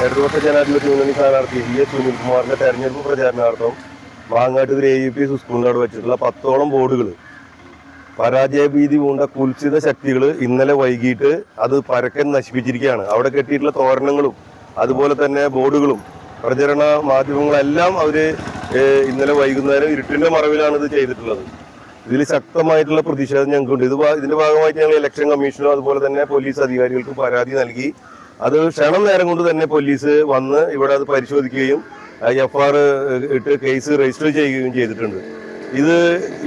ഇടതുപക്ഷ ജനാധിപത്യ മുന്നണി സ്ഥാനാർത്ഥി VS സുനിൽകുമാറിന്റെ തെരഞ്ഞെടുപ്പ് പ്രചാരണാർത്ഥം മാങ്ങാട്ടുകര AUP സ്കൂളിനോട് വെച്ചിട്ടുള്ള 10ഓളം ബോർഡുകൾ പരാജയ ഭീതി പൂണ്ട കുൽസിത ശക്തികൾ ഇന്നലെ വൈകിട്ട് അത് പരക്കൻ നശിപ്പിച്ചിരിക്കുകയാണ്. അവിടെ കെട്ടിയിട്ടുള്ള തോരണങ്ങളും അതുപോലെ തന്നെ ബോർഡുകളും പ്രചരണ മാധ്യമങ്ങളെല്ലാം അവര് ഇന്നലെ വൈകുന്നേരം ഇരുട്ടിന്റെ മറവിലാണ് ഇത് ചെയ്തിട്ടുള്ളത്. ഇതിൽ ശക്തമായിട്ടുള്ള പ്രതിഷേധം ഞങ്ങൾക്കുണ്ട്. ഇതിന്റെ ഭാഗമായിട്ട് ഞങ്ങൾ ഇലക്ഷൻ കമ്മീഷനും അതുപോലെ തന്നെ പോലീസ് അധികാരികൾക്കും പരാതി നൽകി. അത് ക്ഷണം നേരം കൊണ്ട് തന്നെ പോലീസ് വന്ന് ഇവിടെ അത് പരിശോധിക്കുകയും FR ഇട്ട് കേസ് രജിസ്റ്റർ ചെയ്യുകയും ചെയ്തിട്ടുണ്ട്. ഇത്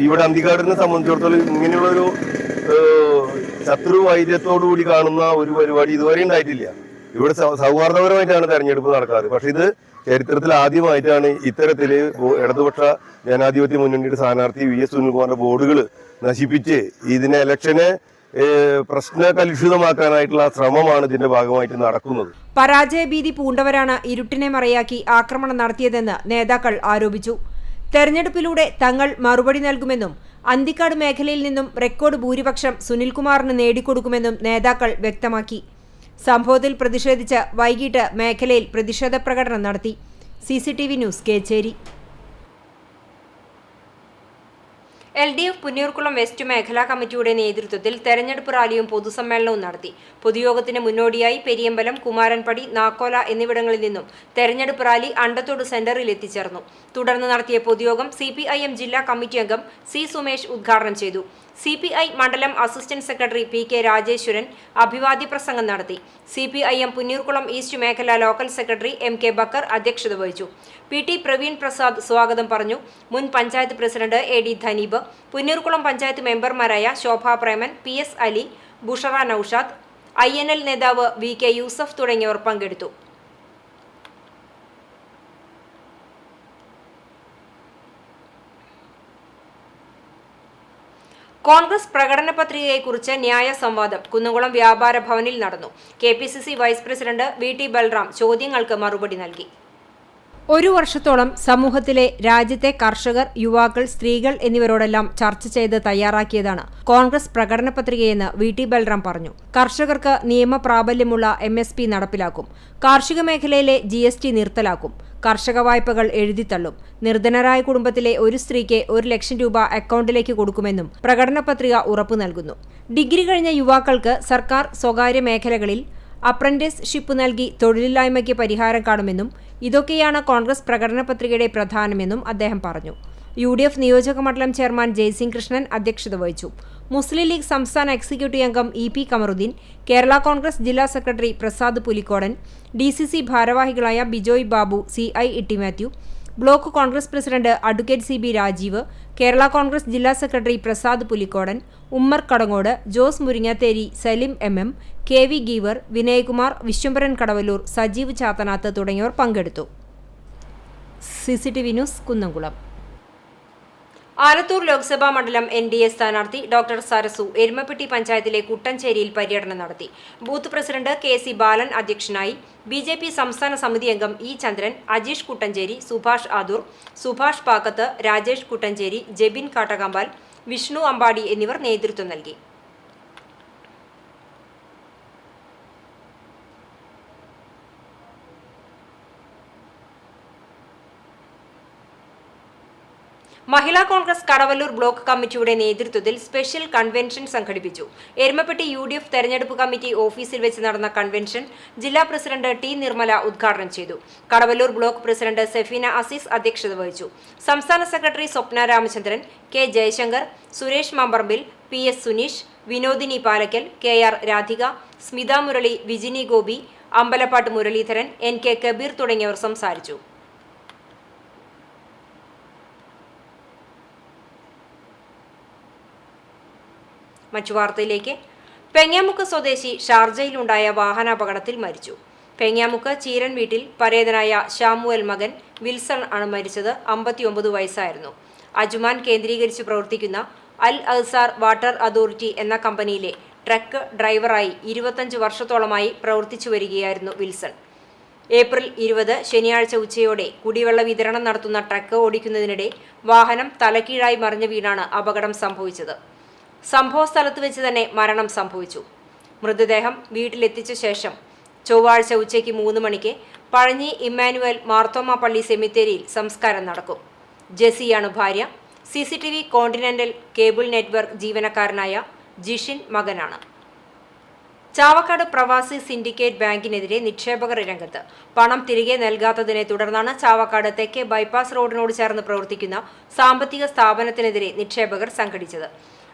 ഇവിടെ അന്തിക്കാടിനെ സംബന്ധിച്ചിടത്തോളം ഇങ്ങനെയുള്ളൊരു ശത്രു വൈര്യത്തോടു കൂടി കാണുന്ന ഒരു പരിപാടി ഇതുവരെ ഉണ്ടായിട്ടില്ല. ഇവിടെ സൗഹാർദ്ദപരമായിട്ടാണ് തെരഞ്ഞെടുപ്പ് നടക്കാറ്. പക്ഷെ ഇത് ചരിത്രത്തിൽ ആദ്യമായിട്ടാണ് ഇത്തരത്തില് ഇടതുപക്ഷ ജനാധിപത്യ മുന്നണിയുടെ സ്ഥാനാർത്ഥി VS സുനിൽകുമാറിന്റെ ബോർഡുകൾ നശിപ്പിച്ച് ഇതിനെ ഇലക്ഷനെ പ്രശ്ന കലുഷിതമാക്കാനായിട്ടുള്ള ശ്രമമാണ് ഇതിന്റെ ഭാഗമായിട്ട് നടക്കുന്നത്. പരാജയഭീതി പൂണ്ടവരാണ് ഇരുട്ടിനെ മറയാക്കി ആക്രമണം നടത്തിയതെന്ന് നേതാക്കൾ ആരോപിച്ചു. തെരഞ്ഞെടുപ്പിലൂടെ തങ്ങൾ മറുപടി നൽകുമെന്നും അന്തിക്കാട് മേഖലയിൽ നിന്നും റെക്കോർഡ് ഭൂരിപക്ഷം സുനിൽകുമാറിന് നേടിക്കൊടുക്കുമെന്നും നേതാക്കൾ വ്യക്തമാക്കി. സംഭവത്തിൽ പ്രതിഷേധിച്ച് വൈകിട്ട് മേഖലയിൽ പ്രതിഷേധ പ്രകടനം നടത്തി. CCTV news Kecheri. LDF Punnurkulam west മേഖലാ കമ്മിറ്റിയുടെ നേതൃത്വത്തിൽ തെരഞ്ഞെടുപ്പ് റാലിയും പൊതുസമ്മേളനവും നടത്തി. പൊതുയോഗത്തിന് മുന്നോടിയായി പെരിയമ്പലം, കുമാരൻപടി, നാക്കോല എന്നിവിടങ്ങളിൽ നിന്നും തെരഞ്ഞെടുപ്പ് റാലി അണ്ടത്തോട് സെന്ററിൽ എത്തിച്ചേർന്നു. തുടർന്ന് നടത്തിയ പൊതുയോഗം CPIM ജില്ലാ കമ്മിറ്റി അംഗം C സുമേഷ് ഉദ്ഘാടനം ചെയ്തു. CPI മണ്ഡലം അസിസ്റ്റന്റ് സെക്രട്ടറി PK രാജേശ്വരൻ അഭിവാദ്യ പ്രസംഗം നടത്തി. CPIM പുന്നൂർക്കുളം ഈസ്റ്റ് മേഖല ലോക്കൽ സെക്രട്ടറി MK ബക്കർ അധ്യക്ഷത വഹിച്ചു. PT പ്രവീൺ പ്രസാദ് സ്വാഗതം പറഞ്ഞു. മുൻ പഞ്ചായത്ത് പ്രസിഡന്റ് AD ധനീബ്, പുന്നൂർക്കുളം പഞ്ചായത്ത് മെമ്പർമാരായ ശോഭ പ്രേമൻ, PS അലി, ബുഷറ നൌഷാദ്, INL നേതാവ് VK യൂസഫ് തുടങ്ങിയവർ പങ്കെടുത്തു. കോൺഗ്രസ് പ്രകടന പത്രികയെക്കുറിച്ച് ന്യായ സംവാദം കുന്നംകുളം വ്യാപാര ഭവനിൽ നടന്നു. KPCC vice president VT Balram ചോദ്യങ്ങൾക്ക് മറുപടി നൽകി. ഒരു വർഷത്തോളം സമൂഹത്തിലെ രാജ്യത്തെ കർഷകർ, യുവാക്കൾ, സ്ത്രീകൾ എന്നിവരോടെല്ലാം ചർച്ച ചെയ്ത് തയ്യാറാക്കിയതാണ് കോൺഗ്രസ് പ്രകടന പത്രികയെന്ന് VT ബൽറാം പറഞ്ഞു. കർഷകർക്ക് നിയമപ്രാബല്യമുള്ള MSP നടപ്പിലാക്കും. കാർഷിക മേഖലയിലെ GST നിർത്തലാക്കും. കർഷക വായ്പകൾ എഴുതിത്തള്ളും. നിർധനരായ കുടുംബത്തിലെ ഒരു സ്ത്രീക്ക് 1 ലക്ഷം രൂപ അക്കൗണ്ടിലേക്ക് കൊടുക്കുമെന്നും പ്രകടന പത്രിക ഉറപ്പു നൽകുന്നു. ഡിഗ്രി കഴിഞ്ഞ യുവാക്കൾക്ക് സർക്കാർ സ്വകാര്യ മേഖലകളിൽ അപ്രന്റീസ്ഷിപ്പ് നൽകി തൊഴിലില്ലായ്മയ്ക്ക് പരിഹാരം കാണുമെന്നും ഇതൊക്കെയാണ് കോൺഗ്രസ് പ്രകടന പത്രികയുടെ പ്രധാനമെന്നും അദ്ദേഹം പറഞ്ഞു. UDF നിയോജക മണ്ഡലം ചെയർമാൻ ജയ്സിംഗ് കൃഷ്ണൻ അധ്യക്ഷത വഹിച്ചു. മുസ്ലിം ലീഗ് സംസ്ഥാന എക്സിക്യൂട്ടീവ് അംഗം EP കമറുദ്ദീൻ, കേരള കോൺഗ്രസ് ജില്ലാ സെക്രട്ടറി പ്രസാദ് പുലിക്കോടൻ, DCC ഭാരവാഹികളായ Bijoy Babu, CI Itty Mathew, block Congress president advocate CB Rajeev, Kerala Congress ജില്ലാ സെക്രട്ടറി പ്രസാദ് പുലിക്കോടൻ, ഉമ്മർ കടങ്ങോട്, ജോസ് മുരിങ്ങാത്തേരി, സലിം MM, KV ഗീവർ, വിനയകുമാർ, വിശ്വംഭരൻ കടവല്ലൂർ, സജീവ് ചാത്തനാത്ത് തുടങ്ങിയവർ പങ്കെടുത്തു. CCTV news Kunnamkulam. ആലത്തൂർ ലോക്സഭാ മണ്ഡലം NDA സ്ഥാനാർത്ഥി ഡോക്ടർ സരസു എരുമപ്പെട്ടി പഞ്ചായത്തിലെ കുട്ടഞ്ചേരിയിൽ പര്യടനം നടത്തി. ബൂത്ത് പ്രസിഡന്റ് KC ബാലൻ അധ്യക്ഷനായി. BJP സംസ്ഥാന സമിതി അംഗം E ചന്ദ്രൻ, അജീഷ് കുട്ടഞ്ചേരി, സുഭാഷ് ആദൂർ, സുഭാഷ് പാക്കത്ത്, രാജേഷ് കുട്ടഞ്ചേരി, ജെബിൻ കാട്ടകാമ്പാൽ, വിഷ്ണു അമ്പാടി എന്നിവർ നേതൃത്വം നൽകി. മഹിളാ കോൺഗ്രസ് കടവല്ലൂർ ബ്ലോക്ക് കമ്മിറ്റിയുടെ നേതൃത്വത്തിൽ സ്പെഷ്യൽ കൺവെൻഷൻ സംഘടിപ്പിച്ചു. എരുമപ്പെട്ടി UDF തെരഞ്ഞെടുപ്പ് കമ്മിറ്റി ഓഫീസിൽ വെച്ച് നടന്ന കൺവെൻഷൻ ജില്ലാ പ്രസിഡന്റ് T നിർമ്മല ഉദ്ഘാടനം ചെയ്തു. കടവല്ലൂർ ബ്ലോക്ക് പ്രസിഡന്റ് സെഫീന അസീസ് അധ്യക്ഷത വഹിച്ചു. സംസ്ഥാന സെക്രട്ടറി Swapna Ramachandran, K Jayashankar, Suresh Mamparambil, PS Suneesh, Vinodini Palakkal, KR Radhika, Smitha Murali, Vijini Gopi, Ambalappattu Muraleedharan, NK Kabeer തുടങ്ങിയവർ സംസാരിച്ചു. മറ്റു വാർത്തയിലേക്ക്. പെങ്ങാമുക്ക് സ്വദേശി ഷാർജയിലുണ്ടായ വാഹനാപകടത്തിൽ മരിച്ചു. പെങ്ങാമുക്ക് ചീരൻ വീട്ടിൽ പരേതനായ ഷാമുവൽ മകൻ വിൽസൺ ആണ് മരിച്ചത്. 59 വയസ്സായിരുന്നു. അജുമാൻ കേന്ദ്രീകരിച്ച് പ്രവർത്തിക്കുന്ന അൽ അഹ്സാർ വാട്ടർ അതോറിറ്റി എന്ന കമ്പനിയിലെ ട്രക്ക് ഡ്രൈവറായി 25 വർഷത്തോളമായി പ്രവർത്തിച്ചു വരികയായിരുന്നു വിൽസൺ. ഏപ്രിൽ 20 ശനിയാഴ്ച ഉച്ചയോടെ കുടിവെള്ള വിതരണം നടത്തുന്ന ട്രക്ക് ഓടിക്കുന്നതിനിടെ വാഹനം തലകീഴായി മറിഞ്ഞു വീണാണ് അപകടം സംഭവിച്ചത്. സംഭവ സ്ഥലത്ത് വെച്ച് തന്നെ മരണം സംഭവിച്ചു. മൃതദേഹം വീട്ടിലെത്തിച്ച ശേഷം ചൊവ്വാഴ്ച ഉച്ചയ്ക്ക് 3 മണിക്ക് പഴഞ്ഞി ഇമ്മാനുവൽ മാർത്തോമ പള്ളി സെമിത്തേരിയിൽ സംസ്കാരം നടക്കും. ജെസിയാണ് ഭാര്യ. CCTV കോണ്ടിനെന്റൽ കേബിൾ നെറ്റ്വർക്ക് ജീവനക്കാരനായ ജിഷിൻ മകനാണ്. ചാവക്കാട് പ്രവാസി സിൻഡിക്കേറ്റ് ബാങ്കിനെതിരെ നിക്ഷേപകർ രംഗത്ത്. പണം തിരികെ നൽകാത്തതിനെ തുടർന്നാണ് ചാവക്കാട് തെക്കേ ബൈപ്പാസ് റോഡിനോട് ചേർന്ന് പ്രവർത്തിക്കുന്ന സാമ്പത്തിക സ്ഥാപനത്തിനെതിരെ നിക്ഷേപകർ സംഘടിച്ചത്.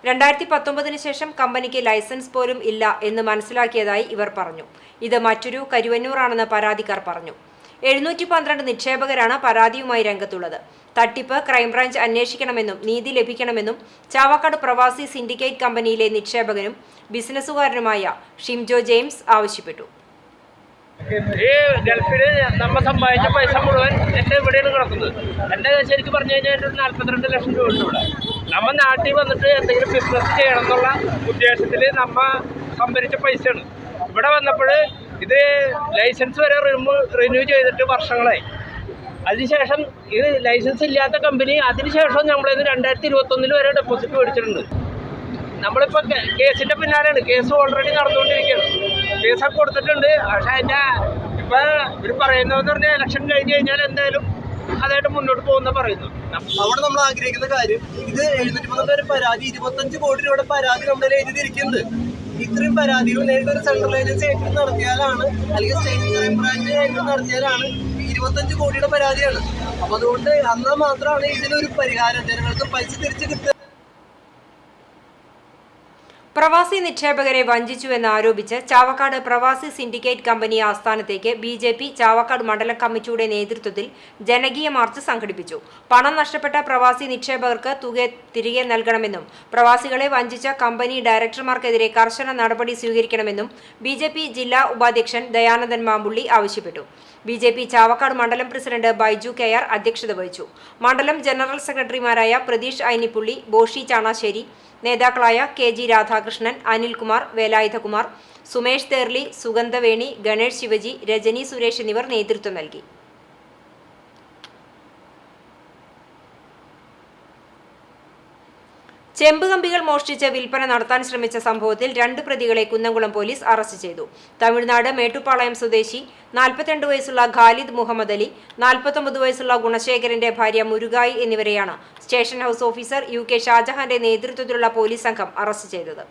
2019 ശേഷം കമ്പനിക്ക് ലൈസൻസ് പോലും ഇല്ല എന്ന് മനസ്സിലാക്കിയതായി ഇവർ പറഞ്ഞു. ഇത് മറ്റൊരു കരുവന്നൂറാണെന്ന് പരാതിക്കാർ പറഞ്ഞു. 712 നിക്ഷേപകരാണ് പരാതിയുമായി രംഗത്തുള്ളത്. തട്ടിപ്പ് ക്രൈംബ്രാഞ്ച് അന്വേഷിക്കണമെന്നും നീതി ലഭിക്കണമെന്നും ചാവക്കാട് പ്രവാസി സിൻഡിക്കേറ്റ് കമ്പനിയിലെ നിക്ഷേപകനും ബിസിനസ്സുകാരനുമായ ഷിംജോ ജെയിംസ് ആവശ്യപ്പെട്ടു. ഈ ഗൾഫിൽ നമ്മൾ സമ്പാദിച്ച പൈസ മുഴുവൻ എൻ്റെ ഇവിടെയാണ് കിടക്കുന്നത്. എൻ്റെ ശരിക്കും പറഞ്ഞു കഴിഞ്ഞാൽ 42 ലക്ഷം രൂപ ഉണ്ട് ഇവിടെ. നമ്മൾ നാട്ടിൽ വന്നിട്ട് എന്തെങ്കിലും ബിസിനസ് ചെയ്യണം എന്നുള്ള ഉദ്ദേശത്തിൽ നമ്മൾ സംഭരിച്ച പൈസയാണ്. ഇവിടെ വന്നപ്പോൾ ഇത് ലൈസൻസ് വരെ റിന്യൂ ചെയ്തിട്ട് വർഷങ്ങളായി. അതിനുശേഷം ഇത് ലൈസൻസ് ഇല്ലാത്ത കമ്പനി അതിനുശേഷം നമ്മളിന്ന് 2021 വരെ ഡെപ്പോസിറ്റ് മേടിച്ചിട്ടുണ്ട്. നമ്മളിപ്പോൾ കേസിൻ്റെ പിന്നാലെയാണ്. കേസ് ഓൾറെഡി നടന്നുകൊണ്ടിരിക്കുകയാണ്. കേസൊക്കെ കൊടുത്തിട്ടുണ്ട്. പക്ഷേ അതിൻ്റെ ഇപ്പോൾ ഇവർ പറയുന്നതെന്ന് പറഞ്ഞാൽ ഇലക്ഷൻ കഴിഞ്ഞ് കഴിഞ്ഞാൽ എന്തായാലും അതായിട്ട് മുന്നോട്ട് പോകുന്ന പറയുന്നു. അവിടെ നമ്മൾ ആഗ്രഹിക്കുന്ന കാര്യം ഇത് 713 പരാതി 25 കോടി രൂപയുടെ പരാതി നമ്മുടെ എഴുതിയിരിക്കുന്നത്. ഇത്രയും പരാതികൾ നേരിട്ട് ഒരു സെൻട്രൽ ഏജൻസി ഏറ്റെടുത്ത് നടത്തിയാലാണ്, അല്ലെങ്കിൽ സ്റ്റേറ്റ് ക്രൈം ബ്രാഞ്ച് ഏറ്റെടുത്ത് നടത്തിയാലാണ് 25 കോടിയുടെ പരാതിയാണ്. അപ്പൊ അതുകൊണ്ട് എന്നാൽ മാത്രമാണ് ഇതിനൊരു പരിഹാരം, ജനങ്ങൾക്ക് പൈസ തിരിച്ചു കിട്ടുക. പ്രവാസി നിക്ഷേപകരെ വഞ്ചിച്ചുവെന്ന് ആരോപിച്ച് ചാവക്കാട് പ്രവാസി സിൻഡിക്കേറ്റ് കമ്പനി ആസ്ഥാനത്തേക്ക് BJP ചാവക്കാട് മണ്ഡലം കമ്മിറ്റിയുടെ നേതൃത്വത്തിൽ ജനകീയ മാർച്ച് സംഘടിപ്പിച്ചു. പണം നഷ്ടപ്പെട്ട പ്രവാസി നിക്ഷേപകർക്ക് തുക തിരികെ നൽകണമെന്നും പ്രവാസികളെ വഞ്ചിച്ച കമ്പനി ഡയറക്ടർമാർക്കെതിരെ കർശന നടപടി സ്വീകരിക്കണമെന്നും BJP ജില്ലാ ഉപാധ്യക്ഷൻ ദയാനന്ദൻ മാമ്പുള്ളി ആവശ്യപ്പെട്ടു. BJP ചാവക്കാട് മണ്ഡലം പ്രസിഡന്റ് ബൈജു KR അധ്യക്ഷത വഹിച്ചു. മണ്ഡലം ജനറൽ സെക്രട്ടറിമാരായ പ്രതീഷ് ഐനിപ്പുള്ളി, ബോഷി ചാണാശ്ശേരി, നേതാക്കളായ KG രാധാകൃഷ്ണൻ, അനിൽകുമാർ, വേലായുധകുമാർ, സുമേഷ് തേർലി, സുഗന്ധവേണി, ഗണേഷ് ശിവജി, രജനി സുരേഷ് എന്നിവർ നേതൃത്വം നൽകി. ചെമ്പുകമ്പികൾ മോഷ്ടിച്ച് വിൽപ്പന നടത്താൻ ശ്രമിച്ച സംഭവത്തിൽ 2 പ്രതികളെ കുന്നംകുളം പോലീസ് അറസ്റ്റ് ചെയ്തു. തമിഴ്നാട് മേട്ടുപ്പാളയം സ്വദേശി 42 വയസ്സുള്ള ഖാലിദ് മുഹമ്മദ് അലി, 49 വയസ്സുള്ള ഗുണശേഖരന്റെ ഭാര്യ മുരുകായി എന്നിവരെയാണ് സ്റ്റേഷൻ ഹൌസ് ഓഫീസർ UK ഷാജഹാന്റെ നേതൃത്വത്തിലുള്ള പോലീസ് സംഘം അറസ്റ്റ് ചെയ്തത്.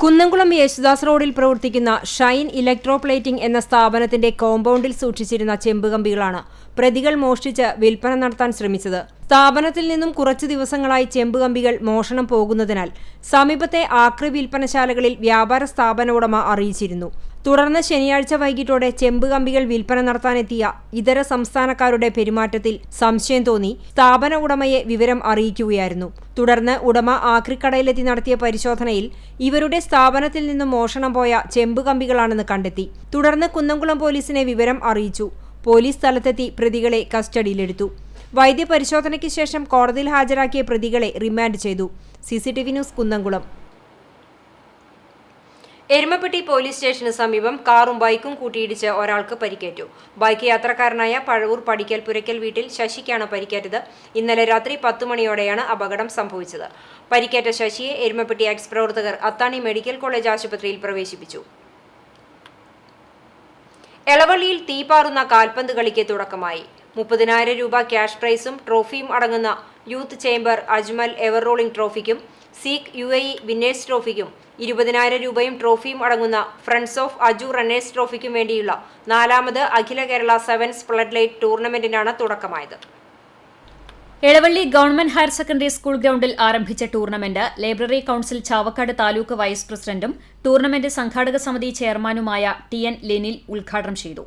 കുന്നംകുളം യേശുദാസ് റോഡിൽ പ്രവർത്തിക്കുന്ന ഷൈൻ ഇലക്ട്രോപ്ലേറ്റിംഗ് എന്ന സ്ഥാപനത്തിന്റെ കോമ്പൗണ്ടിൽ സൂക്ഷിച്ചിരുന്ന ചെമ്പുകമ്പികളാണ് പ്രതികൾ മോഷ്ടിച്ച് വിൽപ്പന നടത്താൻ ശ്രമിച്ചത്. സ്ഥാപനത്തിൽ നിന്നും കുറച്ചു ദിവസങ്ങളായി ചെമ്പുകമ്പികൾ മോഷണം പോകുന്നതിനാൽ സമീപത്തെ ആക്രി വിൽപ്പനശാലകളിൽ വ്യാപാര സ്ഥാപന ഉടമ അറിയിച്ചിരുന്നു. തുടർന്ന് ശനിയാഴ്ച വൈകിട്ടോടെ ചെമ്പുകമ്പികൾ വിൽപ്പന നടത്താനെത്തിയ ഇതര സംസ്ഥാനക്കാരുടെ പെരുമാറ്റത്തിൽ സംശയം തോന്നി സ്ഥാപന ഉടമയെ വിവരം അറിയിക്കുകയായിരുന്നു. തുടർന്ന് ഉടമ ആക്രിക്കടയിലെത്തി നടത്തിയ പരിശോധനയിൽ ഇവരുടെ സ്ഥാപനത്തിൽ നിന്നും മോഷണം പോയ ചെമ്പുകമ്പികളാണെന്ന് കണ്ടെത്തി. തുടർന്ന് കുന്നംകുളം പോലീസിനെ വിവരം അറിയിച്ചു. പോലീസ് സ്ഥലത്തെത്തി പ്രതികളെ കസ്റ്റഡിയിലെടുത്തു. വൈദ്യപരിശോധനയ്ക്ക് ശേഷം കോടതിയിൽ ഹാജരാക്കിയ പ്രതികളെ റിമാൻഡ് ചെയ്തു. CCTV news Kunnamkulam. Erumapetty police സ്റ്റേഷന് സമീപം കാറും ബൈക്കും കൂട്ടിയിടിച്ച് ഒരാൾക്ക് പരിക്കേറ്റു. ബൈക്ക് യാത്രക്കാരനായ പഴവൂർ പടിക്കൽ പുരയ്ക്കൽ വീട്ടിൽ ശശിക്കാണ് പരിക്കേറ്റത്. ഇന്നലെ രാത്രി 10 മണിയോടെയാണ് അപകടം സംഭവിച്ചത്. പരിക്കേറ്റ ശശിയെ എരുമപ്പെട്ടി എക്സ് പ്രവർത്തകർ അത്താണി മെഡിക്കൽ കോളേജ് ആശുപത്രിയിൽ പ്രവേശിപ്പിച്ചു. എളവള്ളിയിൽ തീപാറുന്ന കാൽപന്ത് കളിക്ക് തുടക്കമായി. 30,000 രൂപ ക്യാഷ് പ്രൈസും ട്രോഫിയും അടങ്ങുന്ന youth chamber Ajmal ever rolling ട്രോഫിക്കും സീക്ക് UAE വിന്നേഴ്സ് ട്രോഫിക്കും 20,000 രൂപയും ട്രോഫിയും അടങ്ങുന്ന ഫ്രണ്ട്സ് ഓഫ് അജു റണ്ണേഴ്സ് ട്രോഫിക്കും വേണ്ടിയുള്ള 4ാമത് അഖില കേരള സെവൻസ് ഫ്ലഡ് ലൈറ്റ് ടൂർണമെന്റിനാണ് തുടക്കമായത്. Elavally government higher secondary school ഗ്രൌണ്ടിൽ ആരംഭിച്ച tournament library council Chavakkad taluk vice പ്രസിഡന്റും ടൂർണമെന്റ് സംഘാടക സമിതി ചെയർമാനുമായ ടി.എൻ. ലെനിൽ ഉദ്ഘാടനം ചെയ്തു.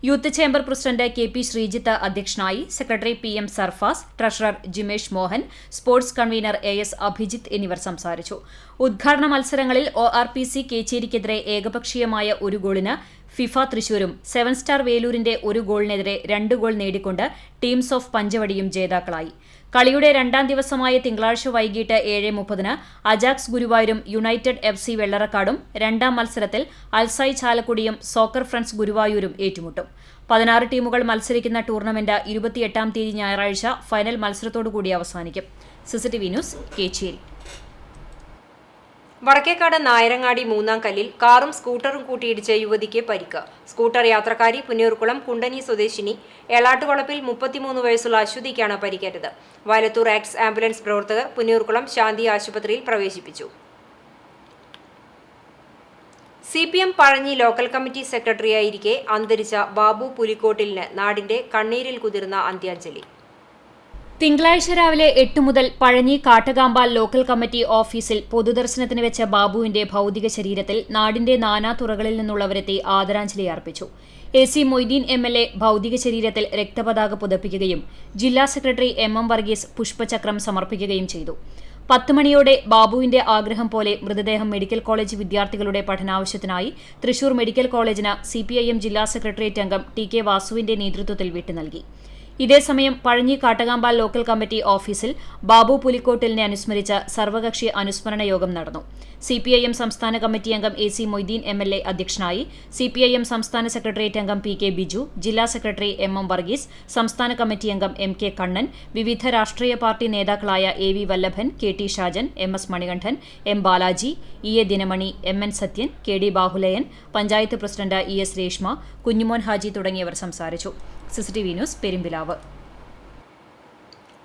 Youth chamber president KP. Sreejith അധ്യക്ഷനായി. Secretary PM. Sarfas, treasurer Jimesh Mohan, sports convener AS. Abhijith എന്നിവർ സംസാരിച്ചു. ഉദ്ഘാടന മത്സരങ്ങളിൽ ORPC കേച്ചേരിക്കെതിരെ ഏകപക്ഷീയമായ ഒരു ഗോളിന് ഫിഫ തൃശൂരും 7 സ്റ്റാർ വേലൂരിന്റെ ഒരു ഗോളിനെതിരെ 2 ഗോൾ നേടിക്കൊണ്ട് ടീംസ് ഓഫ് പഞ്ചവടിയും ജേതാക്കളായി. കളിയുടെ രണ്ടാം ദിവസമായ തിങ്കളാഴ്ച വൈകിട്ട് 7:30 അജാക്സ് ഗുരുവായൂരും യുണൈറ്റഡ് FC വെള്ളറക്കാടും, രണ്ടാം മത്സരത്തിൽ അൽസായ് ചാലക്കുടിയും സോക്കർ ഫ്രണ്ട്സ് ഗുരുവായൂരും ഏറ്റുമുട്ടും. 16 ടീമുകൾ മത്സരിക്കുന്ന ടൂർണമെന്റ് 28-ാം തീയതി ഞായറാഴ്ച ഫൈനൽ മത്സരത്തോടുകൂടി അവസാനിക്കും. CCTV news, Kechery. വടക്കേക്കാട് നായരങ്ങാടി മൂന്നാം കല്ലിൽ കാറും സ്കൂട്ടറും കൂട്ടിയിടിച്ച് യുവതിക്ക് പരിക്ക്. സ്കൂട്ടർ യാത്രക്കാരി പുന്നൂർക്കുളം കുണ്ടനി സ്വദേശിനി എളാട്ടുവളപ്പിൽ 33 വയസ്സുള്ള അശ്വതിക്കാണ് പരിക്കേറ്റത്. വയലത്തൂർ ആക്സ് ആംബുലൻസ് പ്രവർത്തകർ പുന്നൂർക്കുളം ശാന്തി ആശുപത്രിയിൽ പ്രവേശിപ്പിച്ചു. CPM പഴഞ്ഞി ലോക്കൽ കമ്മിറ്റി സെക്രട്ടറിയായിരിക്കെ അന്തരിച്ച ബാബു പുലിക്കോട്ടിലിന് നാടിന്റെ കണ്ണീരിൽ കുതിർന്ന അന്ത്യാഞ്ജലി. തിങ്കളാഴ്ച രാവിലെ 8 മുതൽ പഴഞ്ഞി കാട്ടകാമ്പാൽ ലോക്കൽ കമ്മിറ്റി ഓഫീസിൽ പൊതുദർശനത്തിന് വെച്ച ബാബുവിന്റെ ഭൌതിക ശരീരത്തിൽ നാടിന്റെ നാനാതുറകളിൽ നിന്നുള്ളവരെത്തി ആദരാഞ്ജലി അർപ്പിച്ചു. AC മൊയ്തീൻ MLA ഭൌതിക ശരീരത്തിൽ രക്തപതാക പുതപ്പിക്കുകയും ജില്ലാ സെക്രട്ടറി MM വർഗീസ് പുഷ്പചക്രം സമർപ്പിക്കുകയും ചെയ്തു. 10 മണിയോടെ ബാബുവിന്റെ ആഗ്രഹം പോലെ മൃതദേഹം മെഡിക്കൽ കോളേജ് വിദ്യാർത്ഥികളുടെ പഠനാവശ്യത്തിനായി തൃശൂർ മെഡിക്കൽ കോളേജിന് CPIM ജില്ലാ സെക്രട്ടേറിയറ്റ് അംഗം TK വാസുവിന്റെ നേതൃത്വത്തിൽ വിട്ടു നൽകി. ഇതേസമയം പഴഞ്ഞി കാട്ടകാമ്പാൽ ലോക്കൽ കമ്മിറ്റി ഓഫീസിൽ ബാബു പുലിക്കോട്ടിലിനെ അനുസ്മരിച്ച് സർവകക്ഷി അനുസ്മരണ യോഗം നടന്നു. CPIM സംസ്ഥാന കമ്മിറ്റി അംഗം AC മൊയ്തീൻ MLA അധ്യക്ഷനായി. CPIM സംസ്ഥാന സെക്രട്ടേറിയറ്റ് അംഗം PK ബിജു, ജില്ലാ സെക്രട്ടറി MM വർഗീസ്, സംസ്ഥാന കമ്മിറ്റി അംഗം MK കണ്ണൻ, വിവിധ രാഷ്ട്രീയ പാർട്ടി നേതാക്കളായ AV Vallabhan, KT Shajan, MS Manikandan, M Balaji, EA Dinamani, MN Sathyan, KD Bahulayan, panchayat president ES Reshma, Kunjumon Haji തുടങ്ങിയവർ സംസാരിച്ചു. CCTV news, Perumpilavu.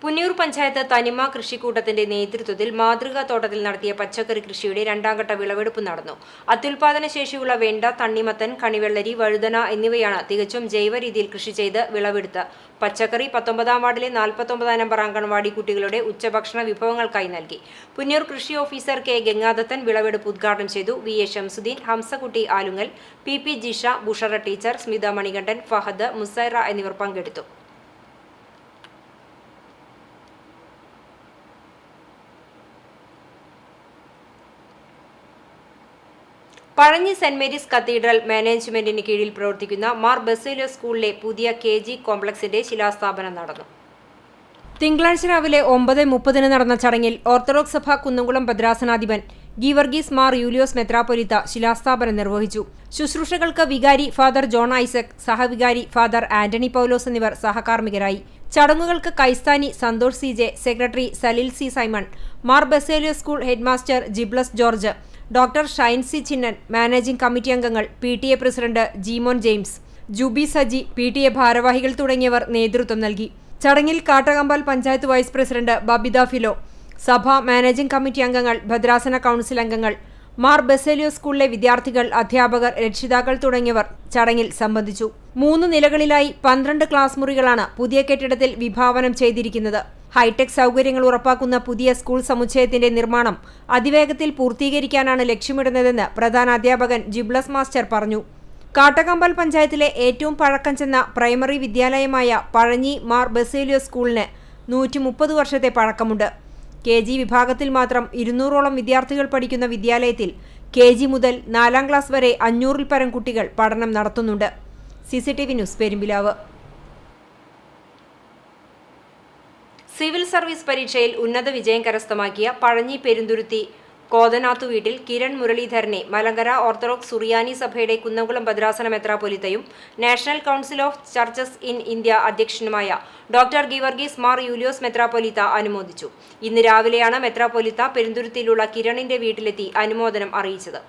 പുന്നൂർ പഞ്ചായത്ത് തനിമ കൃഷിക്കൂട്ടത്തിന്റെ നേതൃത്വത്തിൽ മാതൃകാ തോട്ടത്തിൽ നടത്തിയ പച്ചക്കറി കൃഷിയുടെ രണ്ടാംഘട്ട വിളവെടുപ്പ് നടന്നു. അത്യുൽപാദന ശേഷിയുള്ള വെണ്ട, തണ്ണിമത്തൻ, കണിവെള്ളരി, വഴുതന എന്നിവയാണ് തികച്ചും ജൈവ രീതിയിൽ കൃഷി ചെയ്ത് വിളവെടുത്ത് പച്ചക്കറി 19-ാം വാർഡിലെ 49 നമ്പർ അംഗൻവാടി കുട്ടികളുടെ ഉച്ചഭക്ഷണ വിഭവങ്ങൾക്കായി നൽകി. പുന്നൂർ കൃഷി ഓഫീസർ K ഗംഗാദത്തൻ വിളവെടുപ്പ് ഉദ്ഘാടനം ചെയ്തു. VA Shamsuddin, Hamsakutty Alungal, PP Jisha, Bushara teacher, Smitha Manikandan, Fahad, Musaira എന്നിവർ പങ്കെടുത്തു. പഴഞ്ഞി സെന്റ് മേരീസ് കത്തീഡ്രൽ മാനേജ്മെന്റിന് കീഴിൽ പ്രവർത്തിക്കുന്ന മാർ ബസേലിയോസ് സ്കൂളിലെ പുതിയ KG കോംപ്ലക്സിന്റെ ശിലാസ്ഥാപനം നടന്നു. തിങ്കളാഴ്ച രാവിലെ 9:30 നടന്ന ചടങ്ങിൽ ഓർത്തഡോക്സ് സഭ കുന്നംകുളം ഭദ്രാസനാധിപൻ ഗീവർഗീസ് മാർ യൂലിയോസ് മെത്രാപ്പൊലീത്ത ശിലാസ്ഥാപനം നിർവഹിച്ചു. ശുശ്രൂഷകൾക്ക് വികാരി ഫാദർ ജോൺ ഐസക്, സഹവികാരി ഫാദർ ആന്റണി പൗലോസ് എന്നിവർ സഹകാർമ്മികരായി. ചടങ്ങുകൾക്ക് കൈസ്ഥാനി Santhosh CJ, secretary Salil C Simon, Mar Baselios school headmaster Jiblas George, doctor Shine C Chinnan, managing committee അംഗങ്ങൾ, PTA president Jeemon James, Jubi Saji, PTA ഭാരവാഹികൾ തുടങ്ങിയവർ നേതൃത്വം നൽകി. ചടങ്ങിൽ കാട്ടകമ്പാൽ പഞ്ചായത്ത് വൈസ് പ്രസിഡന്റ് ബബിത ഫിലോ, സഭ മാനേജിംഗ് കമ്മിറ്റി അംഗങ്ങൾ, ഭദ്രാസന കൗൺസിൽ അംഗങ്ങൾ, മാർ ബസേലിയോസ് സ്കൂളിലെ വിദ്യാർത്ഥികൾ, അധ്യാപകർ, രക്ഷിതാക്കൾ തുടങ്ങിയവർ ചടങ്ങിൽ സംബന്ധിച്ചു. 3 നിലകളിലായി 12 ക്ലാസ് മുറികളാണ് പുതിയ കെട്ടിടത്തിൽ വിഭാവനം ചെയ്തിരിക്കുന്നത്. ഹൈടെക് സൗകര്യങ്ങൾ ഉറപ്പാക്കുന്ന പുതിയ സ്കൂൾ സമുച്ചയത്തിന്റെ നിർമ്മാണം അതിവേഗത്തിൽ പൂർത്തീകരിക്കാനാണ് ലക്ഷ്യമിടുന്നതെന്ന് പ്രധാന അധ്യാപകൻ ജിബ്ലസ് മാസ്റ്റർ പറഞ്ഞു. കാട്ടകമ്പാൽ പഞ്ചായത്തിലെ ഏറ്റവും പഴക്കം ചെന്ന പ്രൈമറി വിദ്യാലയമായ പഴഞ്ഞി മാർ ബസേലിയോസ് സ്കൂളിന് 130 വർഷത്തെ പഴക്കമുണ്ട്. KG വിഭാഗത്തിൽ മാത്രം 200ഓളം വിദ്യാർത്ഥികൾ പഠിക്കുന്ന വിദ്യാലയത്തിൽ KG മുതൽ 4ാം ക്ലാസ് വരെ 500-ൽ പരം കുട്ടികൾ പഠനം നടത്തുന്നുണ്ട്. CCTV news, Perumpilavu. Civil service പരീക്ഷയിൽ ഉന്നത വിജയം കരസ്ഥമാക്കിയ പഴഞ്ഞി പെരുന്തുരുത്തി കോതനാത്തു വീട്ടിൽ കിരൺ മുരളീധരനെ മലങ്കര ഓർത്തഡോക്സ് സുറിയാനി സഭയുടെ കുന്നംകുളം ഭദ്രാസന മെത്രാപ്പൊലീത്തയും national council of churches in India അധ്യക്ഷനുമായ ഡോക്ടർ ഗീവർഗീസ് മാർ യൂലിയോസ് മെത്രാപ്പൊലീത്ത അനുമോദിച്ചു. ഇന്ന് രാവിലെയാണ് മെത്രാപ്പൊലീത്ത പെരുന്തുരുത്തിയിലുള്ള കിരണിന്റെ വീട്ടിലെത്തി അനുമോദനം അറിയിച്ചത്.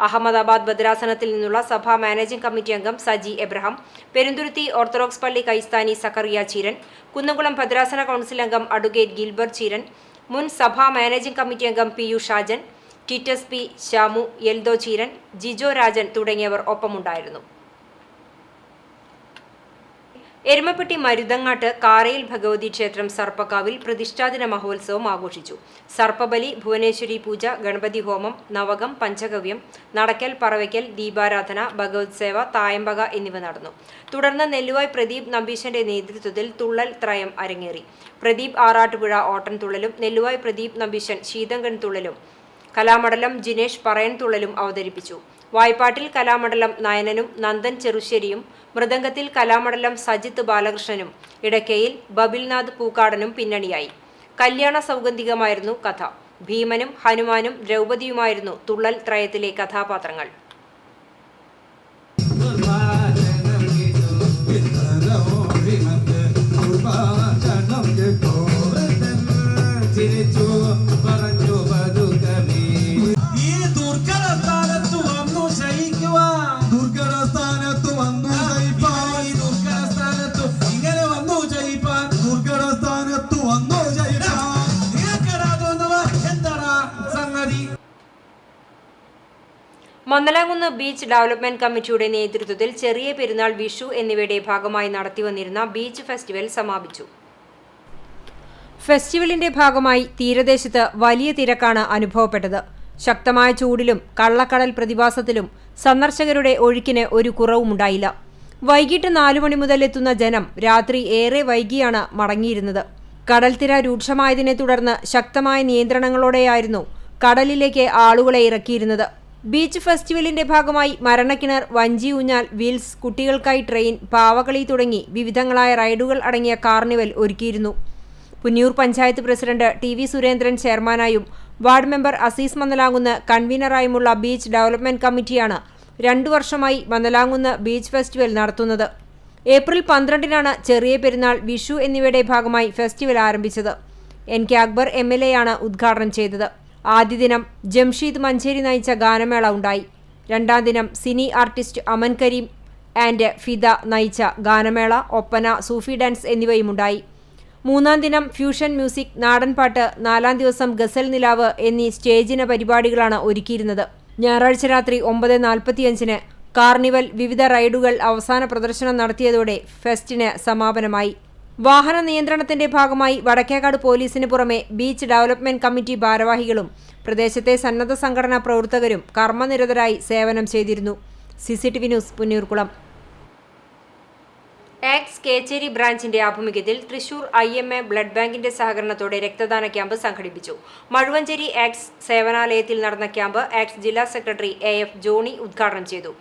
അഹമ്മദാബാദ് ഭദ്രാസനത്തിൽ നിന്നുള്ള സഭാ മാനേജിംഗ് കമ്മിറ്റി അംഗം സജി എബ്രഹാം, പെരുന്തുരുത്തി ഓർത്തഡോക്സ് പള്ളി കൈസ്ഥാനി സക്കറിയ ചീരൻ, കുന്നംകുളം ഭദ്രാസന കൗൺസിൽ അംഗം അഡ്വക്കേറ്റ് ഗിൽബർട്ട് ചീരൻ, മുൻ സഭാ മാനേജിംഗ് കമ്മിറ്റി അംഗം PU ഷാജൻ, ടിറ്റസ് P ശ്യാമു, എൽദോ ചീരൻ, ജിജോ രാജൻ തുടങ്ങിയവർ ഒപ്പമുണ്ടായിരുന്നു. എരുമപ്പെട്ടി മരുതങ്ങാട്ട് കാരയിൽ ഭഗവതി ക്ഷേത്രം സർപ്പക്കാവിൽ പ്രതിഷ്ഠാദിന മഹോത്സവം ആഘോഷിച്ചു. സർപ്പബലി, ഭുവനേശ്വരി പൂജ, ഗണപതി ഹോമം, നവകം, പഞ്ചഗവ്യം, നടക്കൽ, പറവയ്ക്കൽ, ദീപാരാധന, ഭഗവത് സേവ, തായമ്പക എന്നിവ നടന്നു. തുടർന്ന് നെല്ലുവായ് പ്രദീപ് നമ്പീശന്റെ നേതൃത്വത്തിൽ തുള്ളൽ ത്രയം അരങ്ങേറി. പ്രദീപ് ആറാട്ടുപുഴ ഓട്ടൻതുള്ളലും, നെല്ലുവായ് പ്രദീപ് നമ്പീശൻ ശീതങ്കൻ തുള്ളലും, കലാമണ്ഡലം ജിനേഷ് പറയൻ തുള്ളലും അവതരിപ്പിച്ചു. വായ്പാട്ടിൽ കലാമണ്ഡലം നയനനും നന്ദൻ ചെറുശ്ശേരിയും, മൃദംഗത്തിൽ കലാമണ്ഡലം സജിത്ത് ബാലകൃഷ്ണനും, ഇടയ്ക്കയിൽ ബബിൽനാഥ് പൂക്കാടനും പിന്നണിയായി. കല്യാണ സൗഗന്ധികമായിരുന്നു കഥ. ഭീമനും ഹനുമാനും ദ്രൗപദിയുമായിരുന്നു തുള്ളൽ ത്രയത്തിലെ കഥാപാത്രങ്ങൾ. മന്നലാംകുന്ന് ബീച്ച് ഡെവലപ്മെന്റ് കമ്മിറ്റിയുടെ നേതൃത്വത്തിൽ ചെറിയ പെരുന്നാൾ, വിഷു എന്നിവയുടെ ഭാഗമായി നടത്തിവന്നിരുന്ന ബീച്ച് ഫെസ്റ്റിവൽ സമാപിച്ചു. ഫെസ്റ്റിവലിന്റെ ഭാഗമായി തീരദേശത്ത് വലിയ തിരക്കാണ് അനുഭവപ്പെട്ടത്. ശക്തമായ ചൂടിലും കള്ളക്കടൽ പ്രതിഭാസത്തിലും സന്ദർശകരുടെ ഒഴുക്കിന് ഒരു കുറവുമുണ്ടായില്ല. വൈകിട്ട് 4 മണി മുതൽ എത്തുന്ന ജനം രാത്രി ഏറെ വൈകിയാണ് മടങ്ങിയിരുന്നത്. കടൽത്തിര രൂക്ഷമായതിനെ തുടർന്ന് ശക്തമായ നിയന്ത്രണങ്ങളോടെയായിരുന്നു കടലിലേക്ക് ആളുകളെ ഇറക്കിയിരുന്നത്. ബീച്ച് ഫെസ്റ്റിവലിന്റെ ഭാഗമായി മരണക്കിണർ, വഞ്ചി ഊഞ്ഞാൽ, വീൽസ്, കുട്ടികൾക്കായി ട്രെയിൻ, പാവകളി തുടങ്ങി വിവിധങ്ങളായ റൈഡുകൾ അടങ്ങിയ കാർണിവൽ ഒരുക്കിയിരുന്നു. പുന്നിയൂർ പഞ്ചായത്ത് പ്രസിഡന്റ് TV സുരേന്ദ്രൻ ചെയർമാനായും വാർഡ് മെമ്പർ അസീസ് മന്നലാംകുന്ന് കൺവീനറായുമുള്ള ബീച്ച് ഡെവലപ്മെന്റ് കമ്മിറ്റിയാണ് 2 വർഷമായി മന്നലാംകുന്ന് ബീച്ച് ഫെസ്റ്റിവൽ നടത്തുന്നത്. ഏപ്രിൽ 12-നാണ് ചെറിയ പെരുന്നാൾ, വിഷു എന്നിവയുടെ ഭാഗമായി ഫെസ്റ്റിവൽ ആരംഭിച്ചത്. NK അക്ബർ MLA ആണ് ഉദ്ഘാടനം ചെയ്തത്. ആദ്യ ദിനം ജംഷീദ് മഞ്ചേരി നയിച്ച ഗാനമേള ഉണ്ടായി. 2ാം ദിനം cine artist Aman Kareem and Fida നയിച്ച ഗാനമേള, ഒപ്പന, സൂഫി ഡാൻസ് എന്നിവയുമുണ്ടായി. 3ാം ദിനം ഫ്യൂഷൻ മ്യൂസിക്, നാടൻപാട്ട്, 4ാം ദിവസം ഗസൽ നിലാവ് എന്നീ സ്റ്റേജിന പരിപാടികളാണ് ഒരുക്കിയിരുന്നത്. ഞായറാഴ്ച രാത്രി 9:45-ന് കാർണിവൽ വിവിധ റൈഡുകൾ അവസാന പ്രദർശനം നടത്തിയതോടെ ഫെസ്റ്റിന് സമാപനമായി. വാഹന നിയന്ത്രണത്തിന്റെ ഭാഗമായി വടക്കേക്കാട് പോലീസിന് പുറമെ ബീച്ച് ഡെവലപ്മെന്റ് കമ്മിറ്റി ഭാരവാഹികളും പ്രദേശത്തെ സന്നദ്ധ സംഘടനാ പ്രവർത്തകരും കർമ്മനിരതരായി സേവനം ചെയ്തിരുന്നു. CCTV news, Punnayurkulam. ആക്സ് കേച്ചേരി ബ്രാഞ്ചിന്റെ ആഭിമുഖ്യത്തിൽ തൃശൂർ IMA ബ്ലഡ് ബാങ്കിന്റെ സഹകരണത്തോടെ രക്തദാന ക്യാമ്പ് സംഘടിപ്പിച്ചു. മഴുവഞ്ചേരി ആക്സ് സേവനാലയത്തിൽ നടന്ന ക്യാമ്പ് ആക്സ് ജില്ലാ സെക്രട്ടറി AF ജോണി ഉദ്ഘാടനം ചെയ്തു.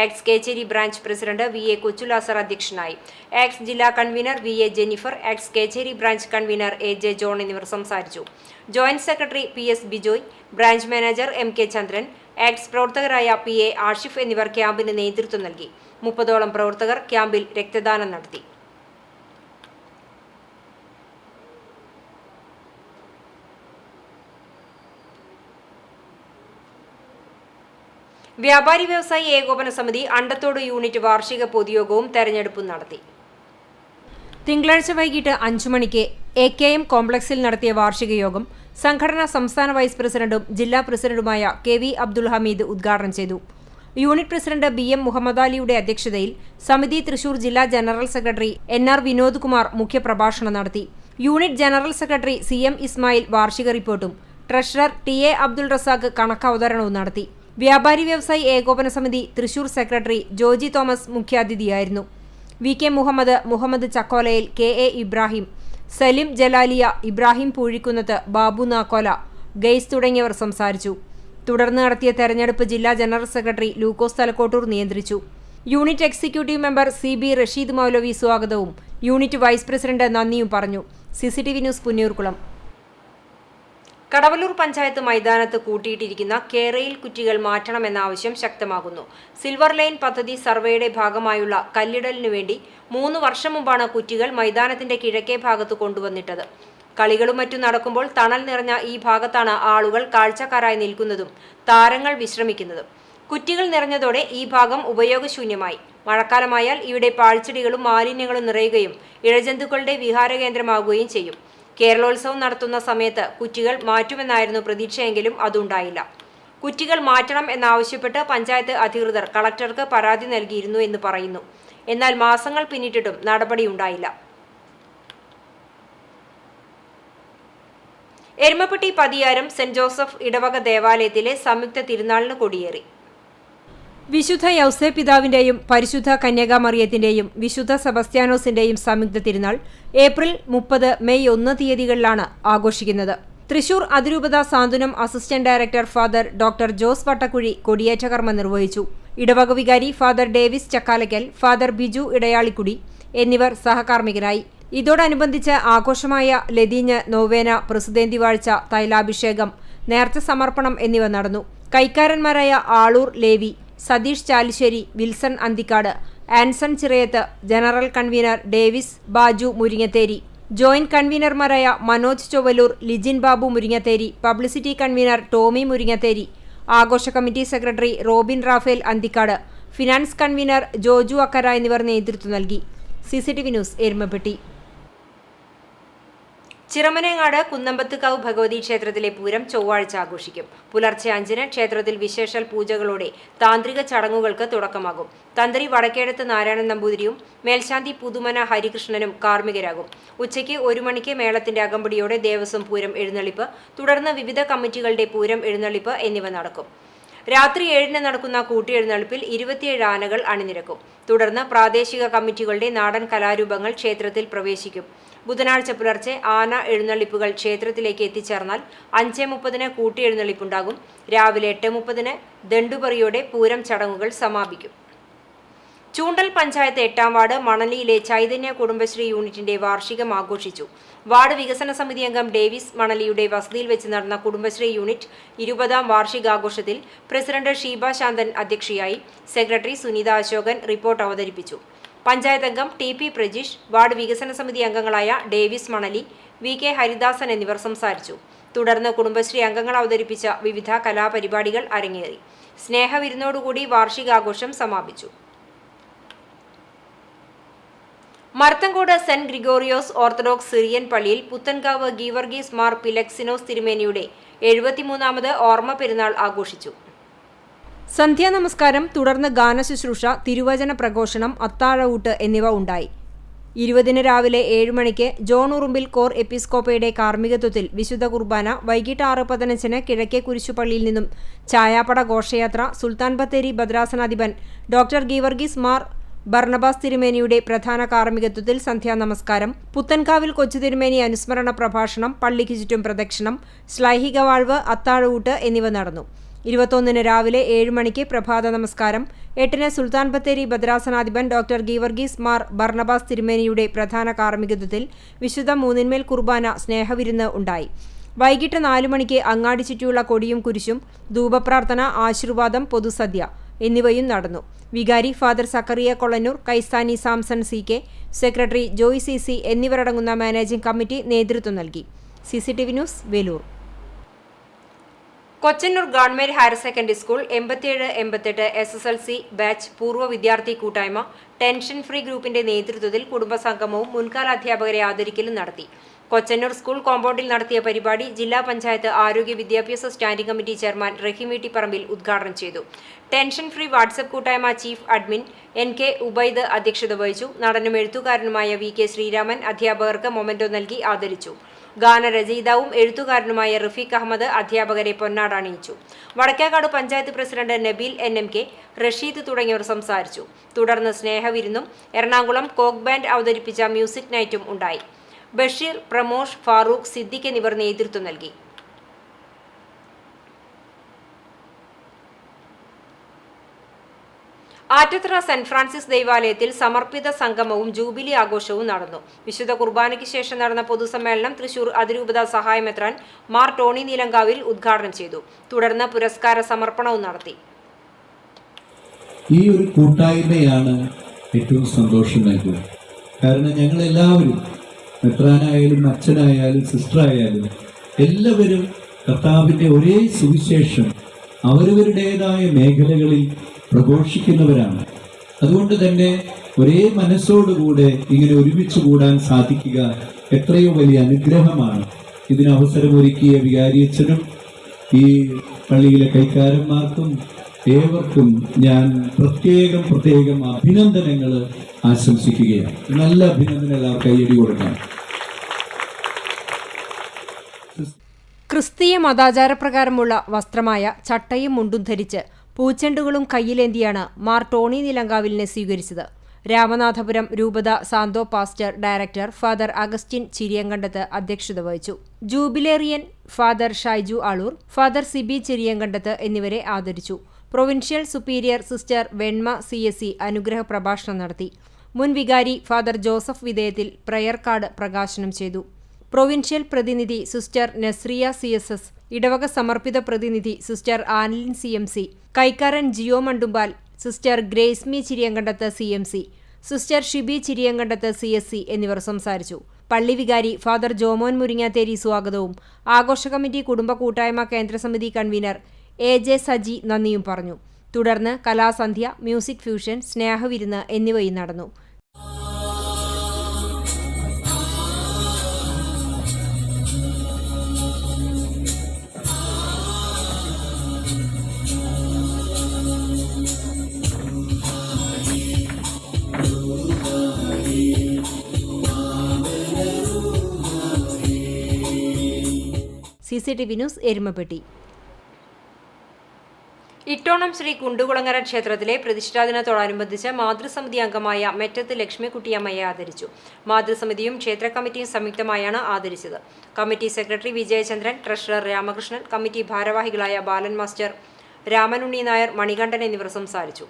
ആക്സ് Kecheri branch president VA Kochulasar അധ്യക്ഷനായി. ആക്സ് ജില്ലാ കൺവീനർ VA ജെന്നിഫർ, ആക്സ് Kecheri branch convener AJ John എന്നിവർ സംസാരിച്ചു. Joint secretary PS Bijoy, branch manager MK Chandran, ആക്സ് പ്രവർത്തകരായ PA ആഷിഫ് എന്നിവർ ക്യാമ്പിന് നേതൃത്വം നൽകി. 30ഓളം പ്രവർത്തകർ ക്യാമ്പിൽ രക്തദാനം നടത്തി. വ്യാപാരി വ്യവസായി ഏകോപന സമിതി അണ്ടത്തോട് യൂണിറ്റ് വാർഷിക പൊതുയോഗവും തെരഞ്ഞെടുപ്പും നടത്തി. തിങ്കളാഴ്ച വൈകിട്ട് 5 മണിക്ക് AKM കോംപ്ലക്സിൽ നടത്തിയ വാർഷിക യോഗം സംഘടനാ സംസ്ഥാന വൈസ് പ്രസിഡന്റും ജില്ലാ പ്രസിഡന്റുമായ KV അബ്ദുൽ ഹമീദ് ഉദ്ഘാടനം ചെയ്തു. യൂണിറ്റ് പ്രസിഡന്റ് BM മുഹമ്മദ് അലിയുടെ അധ്യക്ഷതയിൽ സമിതി തൃശൂർ ജില്ലാ general secretary NR Vinod Kumar മുഖ്യപ്രഭാഷണം നടത്തി. Unit general secretary CM Ismail വാർഷിക റിപ്പോർട്ടും ട്രഷറർ TA അബ്ദുൾ റസാഖ് കണക്കവതരണവും നടത്തി. വ്യാപാരി വ്യവസായി ഏകോപന സമിതി തൃശൂർ സെക്രട്ടറി ജോജി തോമസ് മുഖ്യാതിഥിയായിരുന്നു. VK മുഹമ്മദ്, മുഹമ്മദ് ചക്കോലയിൽ, KA ഇബ്രാഹിം, സലിം ജലാലിയ, ഇബ്രാഹിം പൂഴിക്കുന്നത്ത്, ബാബു നാക്കോല, ഗെയ്സ് തുടങ്ങിയവർ സംസാരിച്ചു. തുടർന്ന് നടത്തിയ തെരഞ്ഞെടുപ്പ് ജില്ലാ ജനറൽ സെക്രട്ടറി ലൂക്കോസ് തലക്കോട്ടൂർ നിയന്ത്രിച്ചു. Unit executive member CB Rasheed Moulavi സ്വാഗതവും യൂണിറ്റ് വൈസ് പ്രസിഡന്റ് നന്ദിയും പറഞ്ഞു. CCTV news, Punnayurkulam. കടവല്ലൂർ പഞ്ചായത്ത് മൈതാനത്ത് കൂട്ടിയിട്ടിരിക്കുന്ന കേരയിൽ കുറ്റികൾ മാറ്റണമെന്ന ആവശ്യം ശക്തമാകുന്നു. സിൽവർ ലൈൻ പദ്ധതി സർവേയുടെ ഭാഗമായുള്ള കല്ലിടലിനു വേണ്ടി 3 വർഷം മുമ്പാണ് കുറ്റികൾ മൈതാനത്തിന്റെ കിഴക്കേ ഭാഗത്ത് കൊണ്ടുവന്നിട്ടത്. കളികളും മറ്റും നടക്കുമ്പോൾ തണൽ നിറഞ്ഞ ഈ ഭാഗത്താണ് ആളുകൾ കാഴ്ചക്കാരായി നിൽക്കുന്നതും താരങ്ങൾ വിശ്രമിക്കുന്നതും. കുറ്റികൾ നിറഞ്ഞതോടെ ഈ ഭാഗം ഉപയോഗശൂന്യമായി. മഴക്കാലമായാൽ ഇവിടെ പാഴ്ചെടികളും മാലിന്യങ്ങളും നിറയുകയും ഇഴജന്തുക്കളുടെ വിഹാരകേന്ദ്രമാകുകയും ചെയ്യും. കേരളോത്സവം നടത്തുന്ന സമയത്ത് കുറ്റികൾ മാറ്റുമെന്നായിരുന്നു പ്രതീക്ഷയെങ്കിലും അതുണ്ടായില്ല. കുറ്റികൾ മാറ്റണം എന്നാവശ്യപ്പെട്ട് പഞ്ചായത്ത് അധികൃതർ കളക്ടർക്ക് പരാതി നൽകിയിരുന്നു എന്ന് പറയുന്നു. എന്നാൽ മാസങ്ങൾ പിന്നിട്ടിട്ടും നടപടിയുണ്ടായില്ല. എരുമപ്പെട്ടി പതിയാരം സെന്റ് ജോസഫ് ഇടവക ദേവാലയത്തിലെ സംയുക്ത തിരുനാളിന് കൊടിയേറി. വിശുദ്ധ യൗസേ പിതാവിന്റെയും പരിശുദ്ധ കന്യകാമറിയത്തിന്റെയും വിശുദ്ധ സെബസ്ത്യാനോസിന്റെയും സംയുക്ത തിരുനാൾ ഏപ്രിൽ 30, മെയ് 1 തീയതികളിലാണ് ആഘോഷിക്കുന്നത്. തൃശൂർ അതിരൂപത Santhwanam assistant director father doctor Jose Vattakuzhy കൊടിയേറ്റ കർമ്മം നിർവഹിച്ചു. ഇടവക വികാരി father Davis Chakkalakkal, father Biju Edayalikkudy എന്നിവർ സഹകാർമ്മികരായി. ഇതോടനുബന്ധിച്ച് ആഘോഷമായ ലതീഞ്ഞ്, നോവേന, പ്രസിദ്ധേന്തി വാഴ്ച, തൈലാഭിഷേകം, നേർച്ച സമർപ്പണം എന്നിവ നടന്നു. കൈക്കാരന്മാരായ Aloor Levi, Satheesh Chalissery, Wilson Anthikkad, Anson Chirayath, general convener Davis Baju Muringatheri, joint കൺവീനർമാരായ Manoj Chovvallur, Lijin Babu Muringatheri, publicity convener Tommy Muringatheri, ആഘോഷ committee secretary Robin Raphael Anthikkad, finance convener Joju Akkara എന്നിവർ നേതൃത്വം നൽകി. CCTV news Erumapetty. ചിറമനേങ്ങാട് കുന്നമ്പത്തുകാവ് ഭഗവതി ക്ഷേത്രത്തിലെ പൂരം ചൊവ്വാഴ്ച ആഘോഷിക്കും. പുലർച്ചെ 5-ന് ക്ഷേത്രത്തിൽ വിശേഷൽ പൂജകളോടെ താന്ത്രിക ചടങ്ങുകൾക്ക് തുടക്കമാകും. തന്ത്രി വടക്കേടത്ത് നാരായണൻ നമ്പൂതിരിയും മേൽശാന്തി പുതുമന ഹരികൃഷ്ണനും കാർമ്മികരാകും. ഉച്ചയ്ക്ക് 1 മണിക്ക് മേളത്തിന്റെ അകമ്പടിയോടെ ദേവസ്വം പൂരം എഴുന്നള്ളിപ്പ്, തുടർന്ന് വിവിധ കമ്മിറ്റികളുടെ പൂരം എഴുന്നള്ളിപ്പ് എന്നിവ നടക്കും. രാത്രി 7-ന് നടക്കുന്ന കൂട്ടിയെഴുന്നള്ളിപ്പിൽ 27 ആനകൾ അണിനിരക്കും. തുടർന്ന് പ്രാദേശിക കമ്മിറ്റികളുടെ നാടൻ കലാരൂപങ്ങൾ ക്ഷേത്രത്തിൽ പ്രവേശിക്കും. ബുധനാഴ്ച പുലർച്ചെ ആന എഴുന്നള്ളിപ്പുകൾ ക്ഷേത്രത്തിലേക്ക് എത്തിച്ചേർന്നാൽ 5:30-ന് കൂട്ടിയെഴുന്നള്ളിപ്പുണ്ടാകും. രാവിലെ 8:30-ന് ദണ്ടുപറിയോടെ പൂരം ചടങ്ങുകൾ സമാപിക്കും. ചൂണ്ടൽ പഞ്ചായത്ത് 8-ാം വാർഡ് മണലിയിലെ ചൈതന്യ കുടുംബശ്രീ യൂണിറ്റിന്റെ വാർഷികം ആഘോഷിച്ചു. വാർഡ് വികസന സമിതി അംഗം ഡേവിസ് മണലിയുടെ വസതിയിൽ വെച്ച് നടന്ന കുടുംബശ്രീ യൂണിറ്റ് 20-ാം വാർഷികാഘോഷത്തിൽ പ്രസിഡന്റ് ഷീബ ശാന്തൻ അധ്യക്ഷയായി. സെക്രട്ടറി സുനിത അശോകൻ റിപ്പോർട്ട് അവതരിപ്പിച്ചു. പഞ്ചായത്ത് അംഗം TP പ്രജീഷ്, വാർഡ് വികസന സമിതി അംഗങ്ങളായ ഡേവിസ് മണലി, VK ഹരിദാസൻ എന്നിവർ സംസാരിച്ചു. തുടർന്ന് കുടുംബശ്രീ അംഗങ്ങൾ അവതരിപ്പിച്ച വിവിധ കലാപരിപാടികൾ അരങ്ങേറി. സ്നേഹവിരുന്നോടുകൂടി വാർഷികാഘോഷം സമാപിച്ചു. മർത്തങ്കോട് സെന്റ് ഗ്രിഗോറിയോസ് ഓർത്തഡോക്സ് സിറിയൻ പള്ളിയിൽ പുത്തൻകാവ് ഗീവർഗീസ് മാർ പിലക്സിനോസ് തിരുമേനിയുടെ 73ാമത് ഓർമ്മ പെരുന്നാൾ ആഘോഷിച്ചു. സന്ധ്യാനമസ്കാരം, തുടർന്ന് ഗാനശുശ്രൂഷ, തിരുവചന പ്രഘോഷണം, അത്താഴഊട്ട് എന്നിവ ഉണ്ടായി. 20-ന് രാവിലെ 7 മണിക്ക് ജോൺ ഉറുമ്പിൽ കോർ എപ്പിസ്കോപ്പയുടെ കാർമ്മികത്വത്തിൽ വിശുദ്ധ കുർബാന, വൈകിട്ട് 6:15-ന് കിഴക്കേ കുരിശുപള്ളിയിൽ നിന്നും ഛായാപട ഘോഷയാത്ര, സുൽത്താൻ ബത്തേരി ഭദ്രാസനാധിപൻ ഡോക്ടർ ഗീവർഗീസ് മാർ ബർണബാസ് തിരുമേനിയുടെ പ്രധാന കാർമ്മികത്വത്തിൽ സന്ധ്യാനമസ്കാരം, പുത്തൻകാവിൽ കൊച്ചു തിരുമേനി അനുസ്മരണ പ്രഭാഷണം, പള്ളിക്ക് ചുറ്റും പ്രദക്ഷിണം, ശ്ലൈഹിക വാഴ്വ്, അത്താഴഊട്ട് എന്നിവ നടന്നു. 21-ന് രാവിലെ 7 മണിക്ക് പ്രഭാത നമസ്കാരം, 8-ന് സുൽത്താൻ ബത്തേരി ഭദ്രാസനാധിപൻ ഡോക്ടർ ഗീവർഗീസ് മാർ ബർണബാസ് തിരുമേനിയുടെ പ്രധാന കാർമ്മികത്വത്തിൽ വിശുദ്ധ മൂന്നിന്മേൽ കുർബാന സ്നേഹവിരുന്ന് ഉണ്ടായി. വൈകിട്ട് 4 മണിക്ക് അങ്ങാടി ചുറ്റിയുള്ള കൊടിയും കുരിശും, ധൂപപ്രാർത്ഥന, ആശീർവാദം, പൊതുസദ്യ എന്നിവയും നടന്നു. വികാരി ഫാദർ സക്കറിയ കൊളന്നൂർ, കൈസാനി Samson CK, secretary Joy CC എന്നിവരടങ്ങുന്ന മാനേജിംഗ് കമ്മിറ്റി നേതൃത്വം നൽകി. CCTV news Velur. Kochannur government higher secondary school 87-88 SSLC batch പൂർവ്വ വിദ്യാർത്ഥി കൂട്ടായ്മ ടെൻഷൻ ഫ്രീ ഗ്രൂപ്പിന്റെ നേതൃത്വത്തിൽ കുടുംബസംഗമവും മുൻകാല അധ്യാപകരെ ആദരിക്കലും നടത്തി. കൊച്ചന്നൂർ സ്കൂൾ കോമ്പൗണ്ടിൽ നടത്തിയ പരിപാടി ജില്ലാ പഞ്ചായത്ത് ആരോഗ്യ വിദ്യാഭ്യാസ സ്റ്റാൻഡിംഗ് കമ്മിറ്റി ചെയർമാൻ റഹീമീട്ടി പറമ്പിൽ ഉദ്ഘാടനം ചെയ്തു. ടെൻഷൻ ഫ്രീ വാട്സ്ആപ്പ് കൂട്ടായ്മ ചീഫ് അഡ്മിൻ NK ഉബൈദ് അധ്യക്ഷത വഹിച്ചു. നടനും എഴുത്തുകാരനുമായ VK ശ്രീരാമൻ അധ്യാപകർക്ക് മൊമെന്റോ നൽകി ആദരിച്ചു. ഗാനരചയിതാവും എഴുത്തുകാരനുമായ റഫീഖ് അഹമ്മദ് അധ്യാപകരെ പൊന്നാട അണിയിച്ചു. വടക്കേക്കാട് പഞ്ചായത്ത് പ്രസിഡന്റ് നബീൽ NMK, റഷീദ് തുടങ്ങിയവർ സംസാരിച്ചു. തുടർന്ന് സ്നേഹവിരുന്നും എറണാകുളം കോക്ക് ബാൻഡ് അവതരിപ്പിച്ച മ്യൂസിക് നൈറ്റും ഉണ്ടായി. ബഷീർ, പ്രമോഷ്, ഫാറൂഖ്, സിദ്ദിഖ് എന്നിവർ നേതൃത്വം നൽകി. ആറ്റത്തറ സെന്റ് ഫ്രാൻസിസ് ദേവാലയത്തിൽ സമർപ്പിത സംഗമവും ജൂബിലി ആഘോഷവും നടന്നു. വിശുദ്ധ കുർബാനയ്ക്ക് ശേഷം നടന്ന പൊതുസമ്മേളനം തൃശൂർ അതിരൂപത സഹായമെത്രാൻ മാർ ടോണി നീലങ്കാവിൽ ഉദ്ഘാടനം ചെയ്തു. തുടർന്ന് പുരസ്കാര സമർപ്പണവും നടത്തി. ഈ ഒരു കൂട്ടായ്മയാണ് ഏറ്റവും സന്തോഷം നൽകുന്നത്. കാരണം ഞങ്ങളെല്ലാവരും, മെത്രാനായാലും അച്ഛനായാലും സിസ്റ്ററായാലും എല്ലാവരും കർത്താവിൻ്റെ ഒരേ സുവിശേഷം അവരവരുടേതായ മേഖലകളിൽ പ്രഘോഷിക്കുന്നവരാണ്. അതുകൊണ്ട് തന്നെ ഒരേ മനസ്സോടുകൂടെ ഇങ്ങനെ ഒരുമിച്ച് കൂടാൻ സാധിക്കുക എത്രയോ വലിയ അനുഗ്രഹമാണ്. ഇതിന് അവസരമൊരുക്കിയ വികാരിയച്ഛനും ഈ പള്ളിയിലെ കൈക്കാരന്മാർക്കും ഏവർക്കും ഞാൻ പ്രത്യേകം അഭിനന്ദനങ്ങൾ ആശംസിക്കുകയാണ്. നല്ല അഭിനന്ദനം, എല്ലാവരും കൈയടി കൊടുക്കാം. ക്രിസ്തീയ മതാചാരപ്രകാരമുള്ള വസ്ത്രമായ ചട്ടയും മുണ്ടും ധരിച്ച് പൂച്ചെണ്ടുകളും കയ്യിലേന്തിയാണ് മാർ ടോണി നിലങ്കാവിലിനെ സ്വീകരിച്ചത്. രാമനാഥപുരം രൂപത സാന്തോ pastor director father Augustine Chiriyankandath അധ്യക്ഷത വഹിച്ചു. Jubilarian father Shaiju Aloor, father Sibi Chiriyankandath എന്നിവരെ ആദരിച്ചു. Provincial superior sister Venma CSE അനുഗ്രഹ പ്രഭാഷണം നടത്തി. മുൻ വികാരി father Joseph Vidheyathil prayer card പ്രകാശനം ചെയ്തു. പ്രൊവിൻഷ്യൽ പ്രതിനിധി സിസ്റ്റർ നസ്രിയ CSS, ഇടവക സമർപ്പിത പ്രതിനിധി സിസ്റ്റർ ആനലിൻ CMC, കൈക്കാരൻ Geo Mandumpal, sister Gracemy Chiriyankandath CMC, sister Shibi Chiriyankandath CSC എന്നിവർ സംസാരിച്ചു. പള്ളി വികാരി ഫാദർ ജോമോൻ മുരിങ്ങാത്തേരി സ്വാഗതവും ആഘോഷ കമ്മിറ്റി കുടുംബ കൂട്ടായ്മ കേന്ദ്രസമിതി കൺവീനർ AJ സജി നന്ദിയും പറഞ്ഞു. തുടർന്ന് കലാസന്ധ്യ, മ്യൂസിക് ഫ്യൂഷൻ, സ്നേഹവിരുന്ന് എന്നിവയും നടന്നു. CCTV news Erumapetty. ഇട്ടോണം ശ്രീ കുണ്ടുകുളങ്ങര ക്ഷേത്രത്തിലെ പ്രതിഷ്ഠാദിനത്തോടനുബന്ധിച്ച് മാതൃസമിതി അംഗമായ മെറ്റത്ത് ലക്ഷ്മിക്കുട്ടിയമ്മയെ ആദരിച്ചു. മാതൃസമിതിയും ക്ഷേത്ര കമ്മിറ്റിയും സംയുക്തമായാണ് ആദരിച്ചത്. Committee secretary Vijayachandran, treasurer Ramakrishnan, committee ഭാരവാഹികളായ ബാലൻ മാസ്റ്റർ, രാമനുണ്ണി നായർ, മണികണ്ഠൻ എന്നിവർ സംസാരിച്ചു.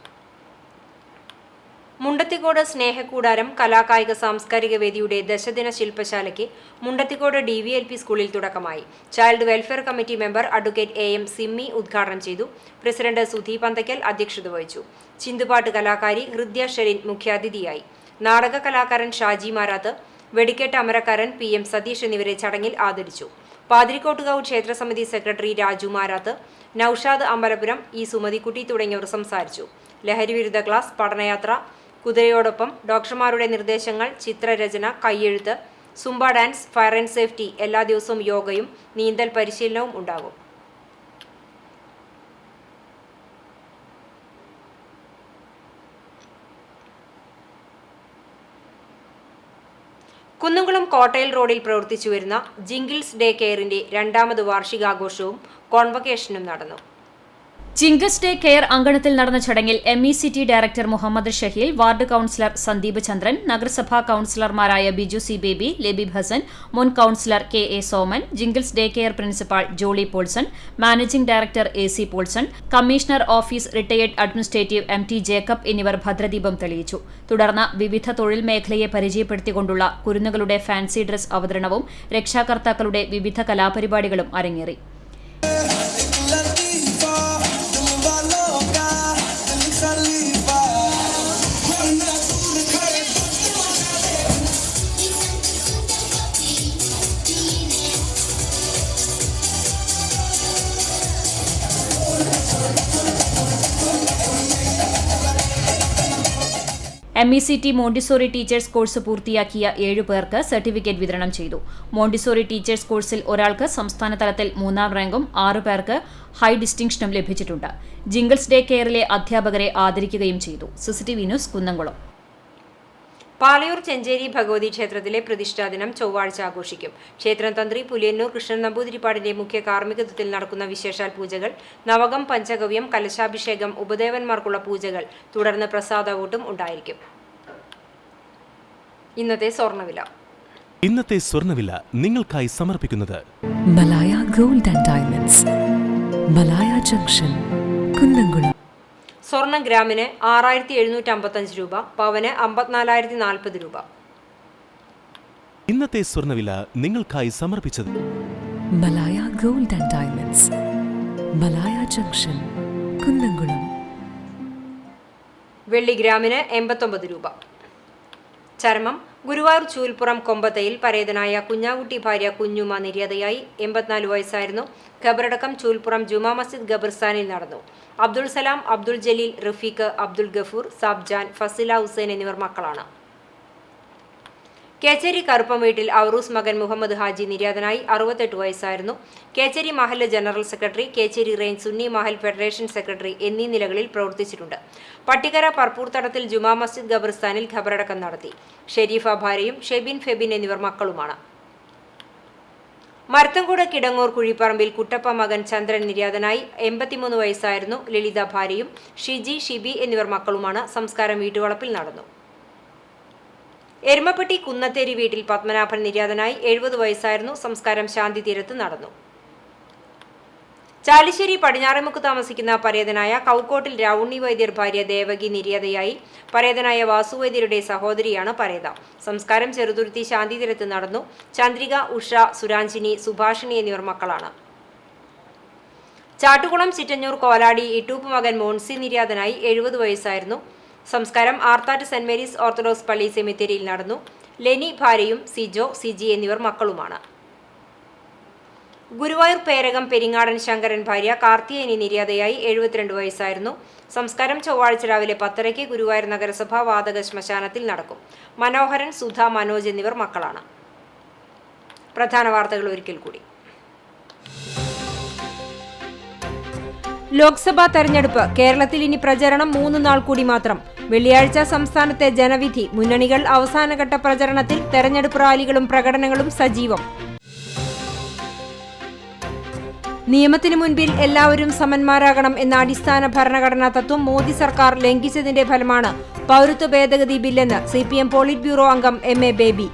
മുണ്ടത്തിക്കോട് സ്നേഹക്കൂടാരം കലാകായിക സാംസ്കാരിക വേദിയുടെ ദശദിന ശില്പശാലയ്ക്ക് മുണ്ടത്തിക്കോട് DVLP സ്കൂളിൽ തുടക്കമായി. Child welfare committee member advocate AM സിമ്മി ഉദ്ഘാടനം ചെയ്തു. പ്രസിഡന്റ് സുധി പന്തയ്ക്കൽ അധ്യക്ഷത വഹിച്ചു. ചിന്തുപാട്ട് കലാകാരി ഹൃദ്യ ഷെറിൻ മുഖ്യാതിഥിയായി. നാടക കലാകാരൻ ഷാജി മാരാത്ത്, വെടിക്കെട്ട് അമരക്കാരൻ PM സതീഷ് എന്നിവരെ ചടങ്ങിൽ ആദരിച്ചു. പാതിരിക്കോട്ടുകാവ് ക്ഷേത്രസമിതി സെക്രട്ടറി രാജു മാരാത്ത്, നൌഷാദ് അമ്പലപുരം, സുമതിക്കുട്ടി തുടങ്ങിയവർ സംസാരിച്ചു. ലഹരിവിരുദ്ധ ക്ലാസ്, പഠനയാത്ര, കുതിരയോടൊപ്പം, ഡോക്ടർമാരുടെ നിർദ്ദേശങ്ങൾ, ചിത്രരചന, കയ്യെഴുത്ത്, zumba dance, fire and safety, എല്ലാ ദിവസവും യോഗയും നീന്തൽ പരിശീലനവും ഉണ്ടാകും. കുന്നംകുളം കോട്ടയിൽ റോഡിൽ പ്രവർത്തിച്ചുവരുന്ന ജിംഗിൾസ് ഡേ കെയറിന്റെ 2ാമത് വാർഷികാഘോഷവും കോൺവക്കേഷനും നടന്നു. ജിംഗിൾസ് ഡേ കെയർ അങ്കണത്തിൽ നടന്ന ചടങ്ങിൽ MECT director Muhammad Shaheel, ward councillor Sandeep Chandran, നഗരസഭാ കൌൺസിലർമാരായ ബിജു C. ബേബി, ലബീബ് ഹസൻ, മുൻ councillor KA Soman, jingles day care principal Jolly Paulson, managing director AC Paulson, commissioner office retired administrative MT Jacob എന്നിവർ ഭദ്രദീപം തെളിയിച്ചു. തുടർന്ന് വിവിധ തൊഴിൽ മേഖലയെ പരിചയപ്പെടുത്തിക്കൊണ്ടുള്ള കുരുന്നുകളുടെ ഫാൻസി ഡ്രസ് അവതരണവും രക്ഷാകർത്താക്കളുടെ വിവിധ കലാപരിപാടികളും അരങ്ങേറി. MECT മോണ്ടിസോറി ടീച്ചേഴ്സ് കോഴ്സ് പൂർത്തിയാക്കിയ 7 പേർക്ക് സർട്ടിഫിക്കറ്റ് വിതരണം ചെയ്തു. മോണ്ടിസോറി ടീച്ചേഴ്സ് കോഴ്സിൽ ഒരാൾക്ക് സംസ്ഥാന തലത്തിൽ 3ാം റാങ്കും 6 പേർക്ക് ഹൈ ഡിസ്റ്റിങ്ഷനും ലഭിച്ചിട്ടുണ്ട്. ജിംഗിൾസ് ഡേ കെയറിലെ അധ്യാപകരെ ആദരിക്കുകയും ചെയ്തു. CCTV news Kunnamkulam. പാലയൂർ ചെഞ്ചേരി ഭഗവതി ക്ഷേത്രത്തിലെ പ്രതിഷ്ഠാദിനം ചൊവ്വാഴ്ച ആഘോഷിക്കും. ക്ഷേത്രം തന്ത്രി പുലിയന്നൂർ കൃഷ്ണൻ നമ്പൂതിരിപ്പാടിന്റെ മുഖ്യ കാർമ്മികത്വത്തിൽ നടക്കുന്ന വിശേഷാൽ പൂജകൾ, നവകം, പഞ്ചഗവ്യം, കലശാഭിഷേകം, ഉപദേവന്മാർക്കുള്ള പൂജകൾ, തുടർന്ന് പ്രസാദകൂട്ടും ഉണ്ടായിരിക്കും. ഇന്നത്തെ സ്വർണ്ണവില നിങ്ങൾക്കായി സമർപ്പിക്കുന്നത് Malaya gold and diamonds, Malaya junction, Kunnamkulam. സ്വർണം ഗ്രാമിന് 6755 രൂപ, പവന് 54,040 രൂപ. ഇന്നത്തെ സ്വർണ്ണവില നിങ്ങൾക്കായി സമർപ്പിച്ചത് Malaya gold and diamonds, Malaya junction, Kunnamkulam. വെള്ളി ഗ്രാമിന് 89 രൂപ. ചരമം ഗുരുവായൂർ ചൂൽപ്പുറം കൊമ്പത്തയിൽ പരേതനായ കുഞ്ഞാകുട്ടി ഭാര്യ കുഞ്ഞുമ്മ നിര്യാതയായി. 84 വയസ്സായിരുന്നു. ഖബറടക്കം ചൂൽപ്പുറം ജുമാ മസ്ജിദ് ഖബർസ്ഥാനിൽ നടന്നു. അബ്ദുൾ സലാം, അബ്ദുൾ ജലീൽ, റഫീഖ്, അബ്ദുൾ ഗഫൂർ, സാബ്ജാൻ, ഫസില ഹുസൈൻ എന്നിവർ മക്കളാണ്. കേച്ചേരി കറുപ്പം വീട്ടിൽ ഔറൂസ് മകൻ മുഹമ്മദ് ഹാജി നിര്യാതനായി 68 വയസ്സായിരുന്നു. കേച്ചേരി മഹല്ല് ജനറൽ സെക്രട്ടറി, കേച്ചേരി റേഞ്ച് സുന്നി മഹൽ ഫെഡറേഷൻ സെക്രട്ടറി എന്നീ നിലകളിൽ പ്രവർത്തിച്ചിട്ടുണ്ട്. പട്ടിക്കര പർപ്പൂർ തടത്തിൽ ജുമാ മസ്ജിദ് ഖബർസ്ഥാനിൽ ഖബറടക്കം നടത്തി. ഷെരീഫ ഭാര്യയും ഷെബിൻ ഫെബിൻ എന്നിവർ മക്കളുമാണ്. മരത്തങ്കോട് കിടങ്ങൂർ കുഴിപ്പറമ്പിൽ കുട്ടപ്പ മകൻ ചന്ദ്രൻ നിര്യാതനായി 83 വയസ്സായിരുന്നു. ലളിത ഭാര്യയും ഷിജി, ഷിബി എന്നിവർ മക്കളുമാണ്. സംസ്കാരം വീട്ടുവളപ്പിൽ നടന്നു. എരുമപ്പെട്ടി കുന്നത്തേരി വീട്ടിൽ പത്മനാഭൻ നിര്യാതനായി 70 വയസ്സായിരുന്നു. സംസ്കാരം ശാന്തി തീരത്ത് നടന്നു. ചാലിശ്ശേരി പടിഞ്ഞാറേമുക്ക് താമസിക്കുന്ന പരേതനായ കൗക്കോട്ടിൽ രാവുണ്ണി വൈദ്യർ ഭാര്യ ദേവകി നിര്യാതയായി. പരേതനായ വാസു വൈദ്യരുടെ സഹോദരിയാണ് പരേത. സംസ്കാരം ചെറുതുരുത്തി ശാന്തി തീരത്ത് നടന്നു. ചന്ദ്രിക, ഉഷ, സുരാഞ്ജിനി, സുഭാഷിണി എന്നിവർ മക്കളാണ്. ചാട്ടുകുളം ചിറ്റഞ്ഞൂർ കോലാടി ഇട്ടൂപ്പ് മകൻ മോൺസി നിര്യാതനായി 70 വയസ്സായിരുന്നു. സംസ്കാരം ആർത്താറ്റ് സെന്റ് മേരീസ് ഓർത്തഡോക്സ് പള്ളി സെമിത്തേരിയിൽ നടന്നു. ലെനി ഭാര്യയും സിജോ, സിജി എന്നിവർ മക്കളുമാണ്. ഗുരുവായൂർ പേരകം പെരിങ്ങാടൻ ശങ്കരൻ ഭാര്യ കാർത്തിയേനി നിര്യാതയായി 72 വയസ്സായിരുന്നു. സംസ്കാരം ചൊവ്വാഴ്ച രാവിലെ 10:30 ഗുരുവായൂർ നഗരസഭ വാതക ശ്മശാനത്തിൽ നടക്കും. മനോഹരൻ, സുധ, മനോജ് എന്നിവർ മക്കളാണ്. പ്രധാന വാർത്തകൾ ഒരിക്കൽ കൂടി. ലോക്സഭാ തെരഞ്ഞെടുപ്പ്. കേരളത്തിൽ ഇനി പ്രചരണം 3 നാൾ കൂടി മാത്രം. വെള്ളിയാഴ്ച സംസ്ഥാനത്തെ ജനവിധി. മുന്നണികൾ അവസാനഘട്ട പ്രചരണത്തിൽ. തെരഞ്ഞെടുപ്പ് റാലികളും പ്രകടനങ്ങളും സജീവം. നിയമത്തിനു മുൻപിൽ എല്ലാവരും സമന്മാരാകണം എന്ന അടിസ്ഥാന ഭരണഘടനാ തത്വം മോദി സർക്കാർ ലംഘിച്ചതിന്റെ ഫലമാണ് പൗരത്വ ഭേദഗതി ബില്ലെന്ന് CPM പോളിറ്റ് ബ്യൂറോ അംഗം MA ബേബി.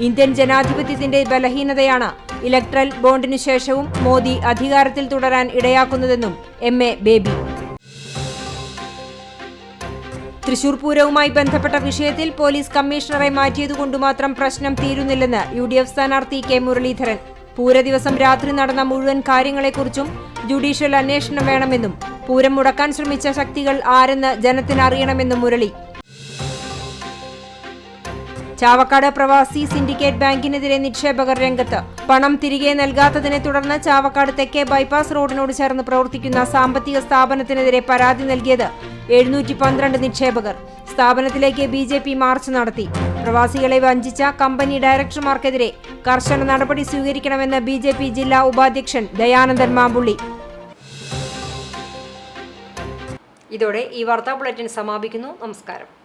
ഇന്ത്യൻ ജനാധിപത്യത്തിന്റെ ബലഹീനതയാണ് ഇലക്ട്രൽ ബോണ്ടിനു ശേഷവും മോദി അധികാരത്തിൽ തുടരാൻ ഇടയാക്കുന്നതെന്നും MA ബേബി. തൃശൂർ പൂരവുമായി ബന്ധപ്പെട്ട വിഷയത്തിൽ പോലീസ് കമ്മീഷണറെ മാറ്റിയതുകൊണ്ടുമാത്രം പ്രശ്നം തീരുന്നില്ലെന്ന് UDF സ്ഥാനാർത്ഥി K മുരളീധരൻ. പൂരദിവസം രാത്രി നടന്ന മുഴുവൻ കാര്യങ്ങളെക്കുറിച്ചും ജുഡീഷ്യൽ അന്വേഷണം വേണമെന്നും പൂരം മുടക്കാൻ ശ്രമിച്ച ശക്തികൾ ആരെന്ന് ജനത്തിന് അറിയണമെന്നും മുരളി. ചാവക്കാട് പ്രവാസി സിൻഡിക്കേറ്റ് ബാങ്കിനെതിരെ നിക്ഷേപകർ രംഗത്ത്. പണം തിരികെ നൽകാത്തതിനെ തുടർന്ന് ചാവക്കാട് തെക്കേ ബൈപ്പാസ് റോഡിനോട് ചേർന്ന് പ്രവർത്തിക്കുന്ന സാമ്പത്തിക സ്ഥാപനത്തിനെതിരെ പരാതി നൽകിയത് 712 നിക്ഷേപകർ. സ്ഥാപനത്തിലേക്ക് BJP മാർച്ച് നടത്തി. പ്രവാസികളെ വഞ്ചിച്ച കമ്പനി ഡയറക്ടർമാർക്കെതിരെ കർശന നടപടി സ്വീകരിക്കണമെന്ന് BJP ജില്ലാ ഉപാധ്യക്ഷൻ ദയാനന്ദൻ മാമ്പുള്ളി. ഇതോടെ ഈ വാർത്താ ബുള്ളറ്റിൻ സമാപിക്കുന്നു. നമസ്കാരം.